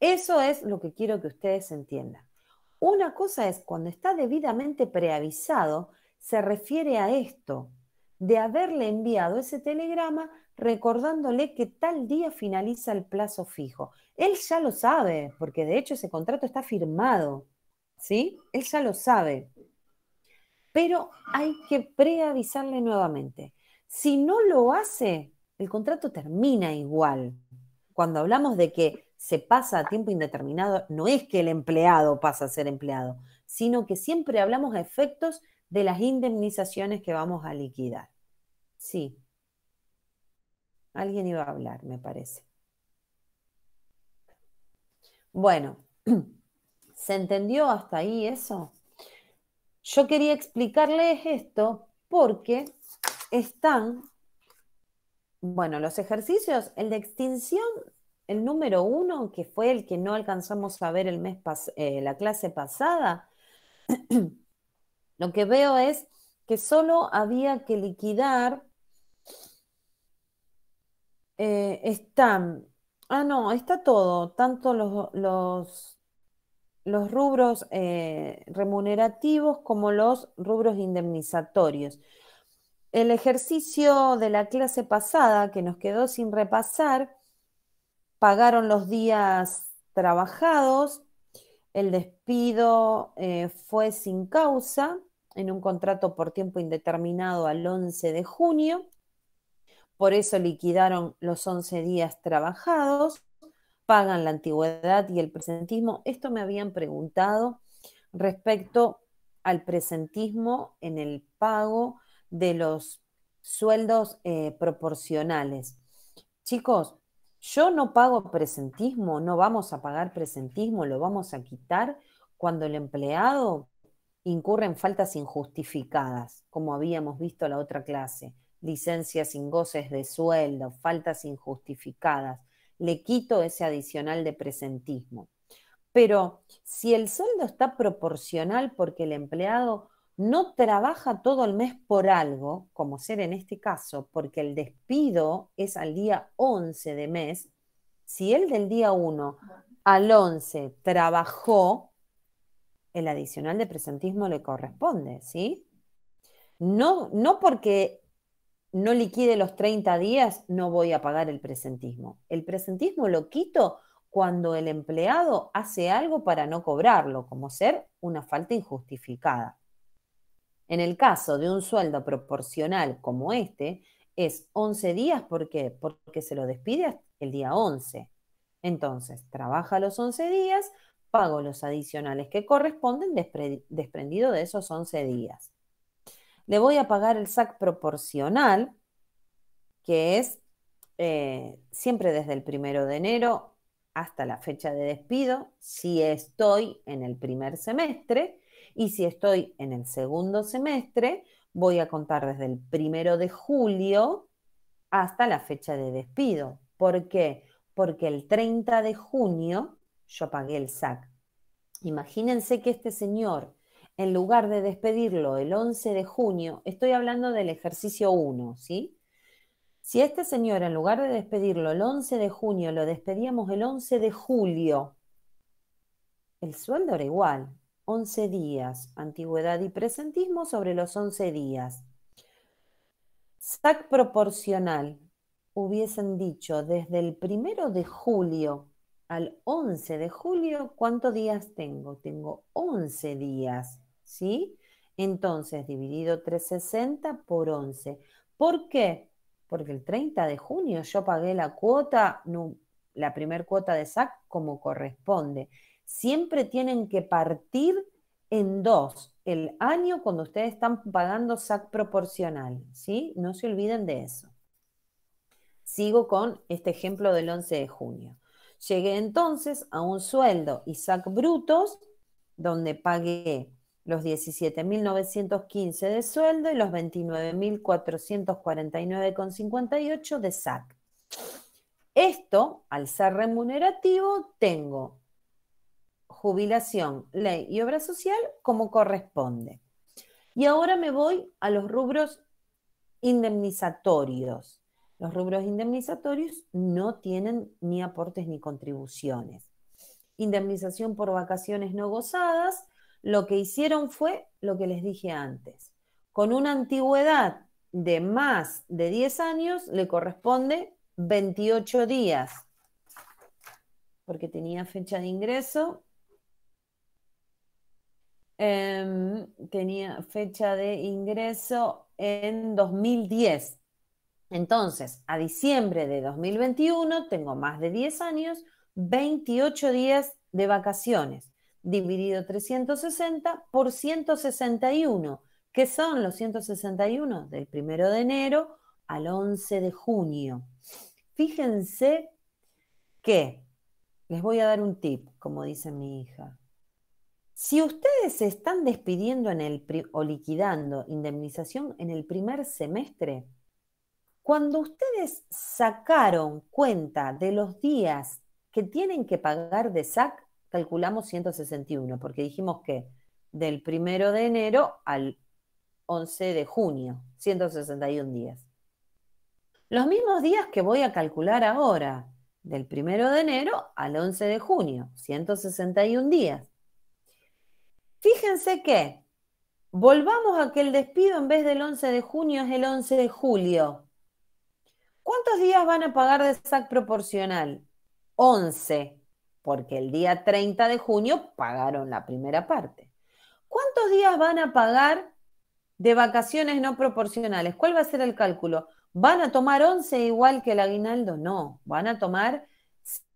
Eso es lo que quiero que ustedes entiendan. Una cosa es cuando está debidamente preavisado, se refiere a esto, de haberle enviado ese telegrama recordándole que tal día finaliza el plazo fijo. Él ya lo sabe, porque de hecho ese contrato está firmado, ¿sí? Él ya lo sabe, pero hay que preavisarle nuevamente. Si no lo hace, el contrato termina igual. Cuando hablamos de que se pasa a tiempo indeterminado, no es que el empleado pasa a ser empleado, sino que siempre hablamos a efectos de las indemnizaciones que vamos a liquidar. Sí, alguien iba a hablar, me parece. Bueno, ¿se entendió hasta ahí eso? Yo quería explicarles esto porque están, bueno, los ejercicios, el de extinción, el número 1, que fue el que no alcanzamos a ver la clase pasada, lo que veo es que solo había que liquidar, está todo, tanto los rubros remunerativos como los rubros indemnizatorios. El ejercicio de la clase pasada que nos quedó sin repasar, pagaron los días trabajados, el despido fue sin causa en un contrato por tiempo indeterminado al 11 de junio, por eso liquidaron los 11 días trabajados, pagan la antigüedad y el presentismo. Esto me habían preguntado respecto al presentismo en el pago de los sueldos proporcionales. Chicos, yo no pago presentismo, no vamos a pagar presentismo, lo vamos a quitar cuando el empleado incurre en faltas injustificadas, como habíamos visto en la otra clase, licencias sin goces de sueldo, faltas injustificadas. Le quito ese adicional de presentismo. Pero si el sueldo está proporcional porque el empleado no trabaja todo el mes por algo, como ser en este caso, porque el despido es al día 11 de mes, si él del día 1 al 11 trabajó, el adicional de presentismo le corresponde, ¿sí? No porque no liquide los 30 días, no voy a pagar el presentismo. El presentismo lo quito cuando el empleado hace algo para no cobrarlo, como ser una falta injustificada. En el caso de un sueldo proporcional como este, es 11 días, ¿por qué? Porque se lo despide el día 11. Entonces, trabaja los 11 días, pago los adicionales que corresponden desprendido de esos 11 días. Le voy a pagar el SAC proporcional, que es siempre desde el 1 de enero hasta la fecha de despido, si estoy en el primer semestre, y si estoy en el segundo semestre, voy a contar desde el 1 de julio hasta la fecha de despido. ¿Por qué? Porque el 30 de junio yo pagué el SAC. Imagínense que este señor, en lugar de despedirlo el 11 de junio, estoy hablando del ejercicio 1, ¿sí? Si este señor, en lugar de despedirlo el 11 de junio, lo despedíamos el 11 de julio, el sueldo era igual, 11 días, antigüedad y presentismo sobre los 11 días. SAC proporcional, hubiesen dicho desde el 1 de julio al 11 de julio, ¿cuántos días tengo? Tengo 11 días, ¿sí? Entonces, dividido 360 por 11. ¿Por qué? Porque el 30 de junio yo pagué la cuota, la primer cuota de SAC como corresponde. Siempre tienen que partir en dos, el año cuando ustedes están pagando SAC proporcional, ¿sí? No se olviden de eso. Sigo con este ejemplo del 11 de junio. Llegué entonces a un sueldo y SAC brutos, donde pagué los 17.915 de sueldo y los 29.449,58 de SAC. Esto, al ser remunerativo, tengo jubilación, ley y obra social como corresponde. Y ahora me voy a los rubros indemnizatorios. Los rubros indemnizatorios no tienen ni aportes ni contribuciones. Indemnización por vacaciones no gozadas, lo que hicieron fue lo que les dije antes. Con una antigüedad de más de 10 años le corresponde 28 días, porque tenía fecha de ingreso. Tenía fecha de ingreso en 2010. Entonces, a diciembre de 2021 tengo más de 10 años, 28 días de vacaciones, dividido 360 por 161, que son los 161 del 1 de enero al 11 de junio. Fíjense que, les voy a dar un tip, como dice mi hija. Si ustedes se están despidiendo o liquidando indemnización en el primer semestre, cuando ustedes sacaron cuenta de los días que tienen que pagar de SAC, calculamos 161, porque dijimos que del 1 de enero al 11 de junio, 161 días. Los mismos días que voy a calcular ahora, del 1 de enero al 11 de junio, 161 días. Fíjense que volvamos a que el despido en vez del 11 de junio es el 11 de julio. ¿Cuántos días van a pagar de SAC proporcional? 11, porque el día 30 de junio pagaron la primera parte. ¿Cuántos días van a pagar de vacaciones no proporcionales? ¿Cuál va a ser el cálculo? ¿Van a tomar 11 igual que el aguinaldo? No, van a tomar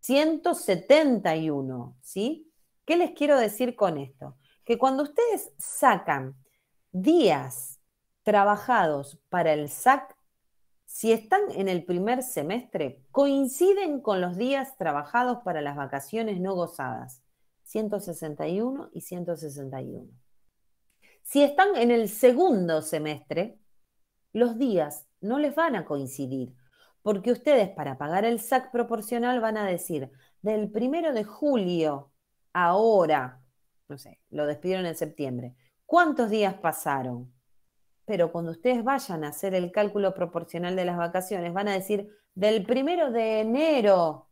171, ¿sí? ¿Qué les quiero decir con esto? Que cuando ustedes sacan días trabajados para el SAC, si están en el primer semestre, coinciden con los días trabajados para las vacaciones no gozadas, 161 y 161. Si están en el segundo semestre, los días no les van a coincidir, porque ustedes para pagar el SAC proporcional van a decir, del 1 de julio, ahora, no sé, lo despidieron en septiembre, ¿cuántos días pasaron? Pero cuando ustedes vayan a hacer el cálculo proporcional de las vacaciones, van a decir, del 1 de enero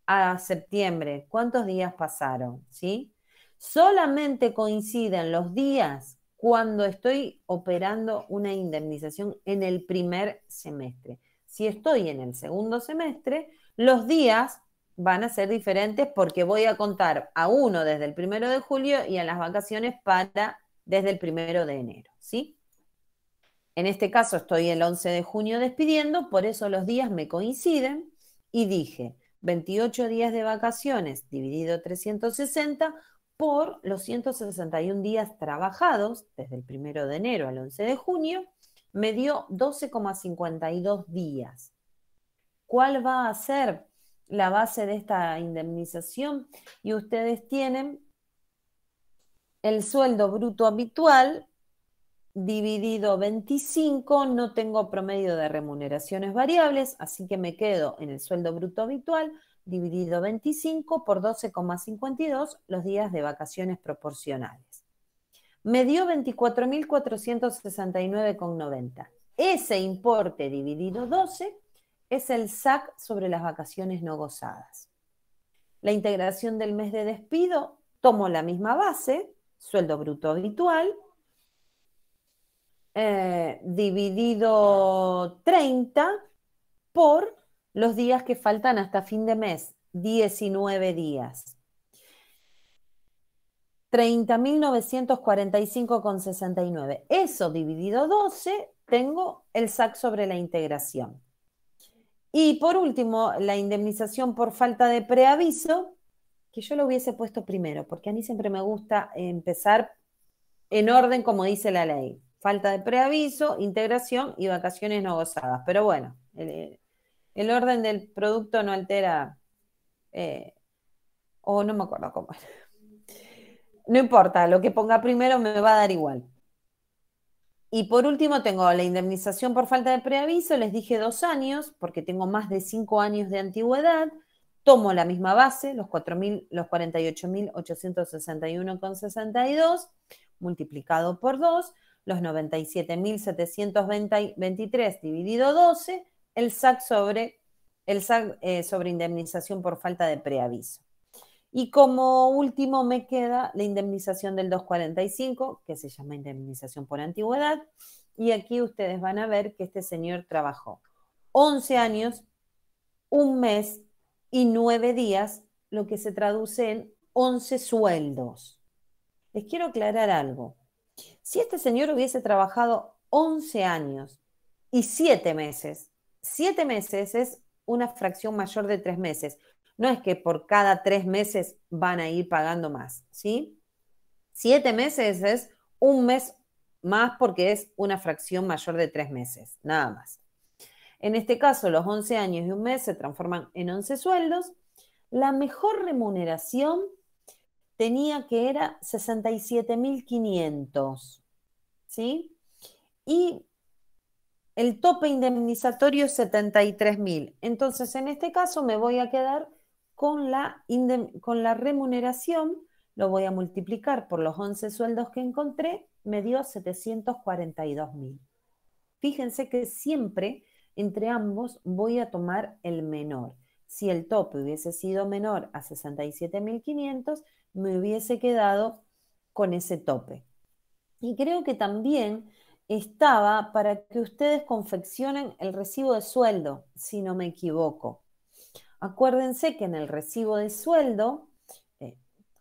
a septiembre, ¿cuántos días pasaron? ¿Sí? Solamente coinciden los días cuando estoy operando una indemnización en el primer semestre. Si estoy en el segundo semestre, los días van a ser diferentes porque voy a contar a uno desde el 1 de julio y a las vacaciones desde el 1 de enero, ¿sí? En este caso estoy el 11 de junio despidiendo, por eso los días me coinciden y dije 28 días de vacaciones dividido 360 por los 161 días trabajados desde el 1 de enero al 11 de junio, me dio 12,52 días. ¿Cuál va a ser la base de esta indemnización? Y ustedes tienen el sueldo bruto habitual dividido 25, no tengo promedio de remuneraciones variables, así que me quedo en el sueldo bruto habitual dividido 25 por 12,52 los días de vacaciones proporcionales. Me dio 24.469,90. Ese importe dividido 12 es el SAC sobre las vacaciones no gozadas. La integración del mes de despido, tomo la misma base, sueldo bruto habitual, dividido 30 por los días que faltan hasta fin de mes, 19 días. 30.945,69. Eso dividido 12, tengo el SAC sobre la integración. Y por último, la indemnización por falta de preaviso, que yo lo hubiese puesto primero, porque a mí siempre me gusta empezar en orden como dice la ley. Falta de preaviso, integración y vacaciones no gozadas. Pero bueno, el orden del producto no altera, o no me acuerdo cómo era. No importa, lo que ponga primero me va a dar igual. Y por último tengo la indemnización por falta de preaviso, les dije 2 años, porque tengo más de 5 años de antigüedad. Tomo la misma base, los 48.861,62, multiplicado por 2, los 97.723 dividido 12, el SAC sobre indemnización por falta de preaviso. Y como último me queda la indemnización del 245, que se llama indemnización por antigüedad, y aquí ustedes van a ver que este señor trabajó 11 años, 1 mes y 9 días, lo que se traduce en 11 sueldos. Les quiero aclarar algo. Si este señor hubiese trabajado 11 años y 7 meses, 7 meses es una fracción mayor de 3 meses. No es que por cada 3 meses van a ir pagando más, ¿sí? 7 meses es 1 mes más porque es una fracción mayor de 3 meses, nada más. En este caso, los 11 años y 1 mes se transforman en 11 sueldos. La mejor remuneración tenía que era 67.500, ¿sí? Y el tope indemnizatorio es 73.000. Entonces, en este caso me voy a quedar con la remuneración, lo voy a multiplicar por los 11 sueldos que encontré, me dio 742.000. Fíjense que siempre entre ambos voy a tomar el menor. Si el tope hubiese sido menor a 67.500, me hubiese quedado con ese tope. Y creo que también estaba para que ustedes confeccionen el recibo de sueldo, si no me equivoco. Acuérdense que en el recibo de sueldo,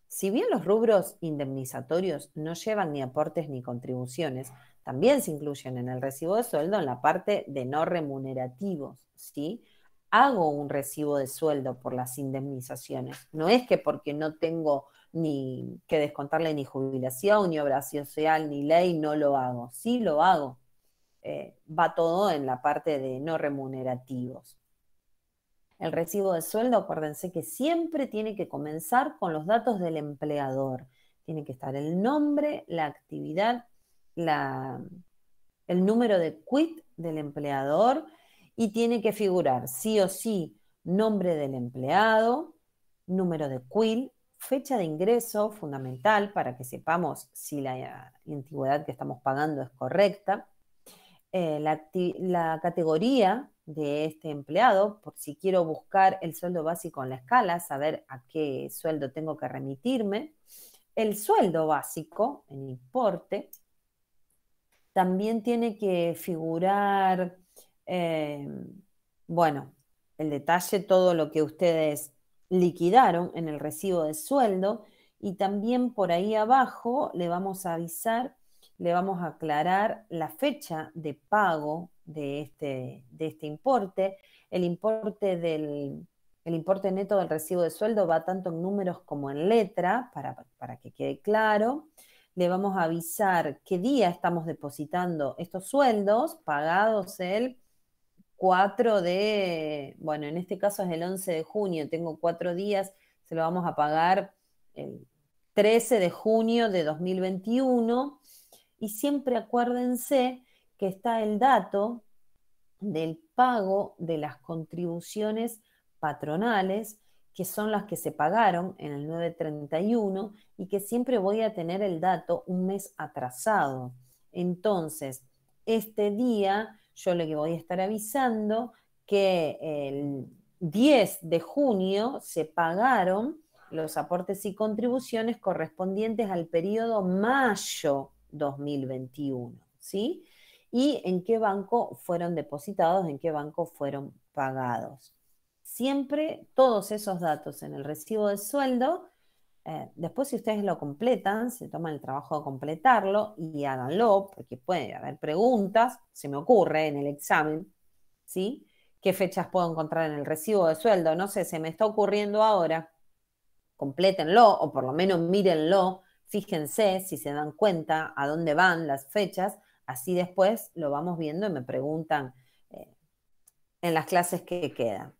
si bien los rubros indemnizatorios no llevan ni aportes ni contribuciones, también se incluyen en el recibo de sueldo en la parte de no remunerativos, ¿sí? Hago un recibo de sueldo por las indemnizaciones. No es que porque no tengo ni que descontarle ni jubilación, ni obra social, ni ley, no lo hago. Sí lo hago. Va todo en la parte de no remunerativos. El recibo de sueldo, acuérdense que siempre tiene que comenzar con los datos del empleador. Tiene que estar el nombre, la actividad, el número de quit del empleador y tiene que figurar sí o sí nombre del empleado, número de quit, fecha de ingreso, fundamental para que sepamos si la antigüedad que estamos pagando es correcta, la categoría de este empleado, por si quiero buscar el sueldo básico en la escala, saber a qué sueldo tengo que remitirme, el sueldo básico en importe, También tiene que figurar, bueno, el detalle, todo lo que ustedes liquidaron en el recibo de sueldo, y también por ahí abajo le vamos a avisar, le vamos a aclarar la fecha de pago de este importe. El importe el importe neto del recibo de sueldo va tanto en números como en letra, para que quede claro. Le vamos a avisar qué día estamos depositando estos sueldos pagados el 4 de, bueno, en este caso es el 11 de junio, tengo 4 días, se lo vamos a pagar el 13 de junio de 2021, y siempre acuérdense que está el dato del pago de las contribuciones patronales, que son las que se pagaron en el 931, y que siempre voy a tener el dato un mes atrasado. Entonces, este día yo le voy a estar avisando que el 10 de junio se pagaron los aportes y contribuciones correspondientes al periodo mayo 2021, ¿sí? Y en qué banco fueron depositados, en qué banco fueron pagados. Siempre todos esos datos en el recibo de sueldo. Después, si ustedes lo completan, se toman el trabajo de completarlo y háganlo, porque puede haber preguntas, se me ocurre en el examen, ¿sí? ¿Qué fechas puedo encontrar en el recibo de sueldo? No sé, se me está ocurriendo ahora. Complétenlo, o por lo menos mírenlo, fíjense si se dan cuenta a dónde van las fechas, así después lo vamos viendo y me preguntan en las clases que quedan.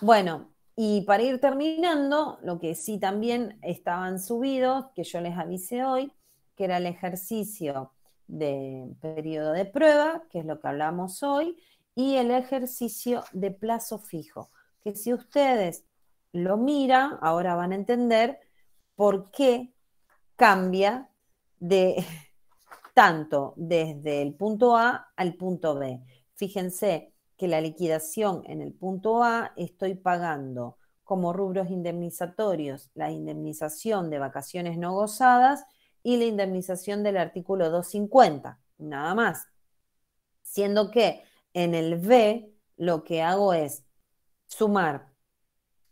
Bueno, y para ir terminando, lo que sí también estaban subidos, que yo les avisé hoy, que era el ejercicio de periodo de prueba, que es lo que hablamos hoy, y el ejercicio de plazo fijo, que si ustedes lo miran, ahora van a entender por qué cambia de tanto desde el punto A al punto B. Fíjense que la liquidación en el punto A estoy pagando como rubros indemnizatorios la indemnización de vacaciones no gozadas y la indemnización del artículo 250, nada más. Siendo que en el B lo que hago es sumar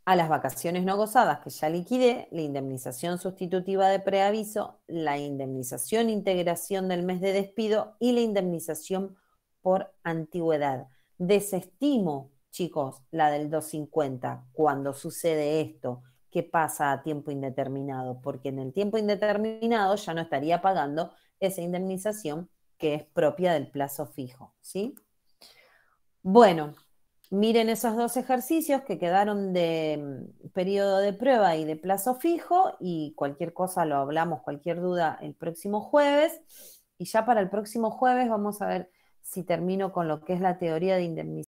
a las vacaciones no gozadas que ya liquidé, la indemnización sustitutiva de preaviso, la indemnización integración del mes de despido y la indemnización por antigüedad. Desestimo, chicos, la del 250 cuando sucede esto, que pasa a tiempo indeterminado, porque en el tiempo indeterminado ya no estaría pagando esa indemnización que es propia del plazo fijo, ¿sí? Bueno, miren esos dos ejercicios que quedaron de periodo de prueba y de plazo fijo, y cualquier cosa lo hablamos, cualquier duda el próximo jueves. Y ya para el próximo jueves vamos a ver si termino con lo que es la teoría de indemnización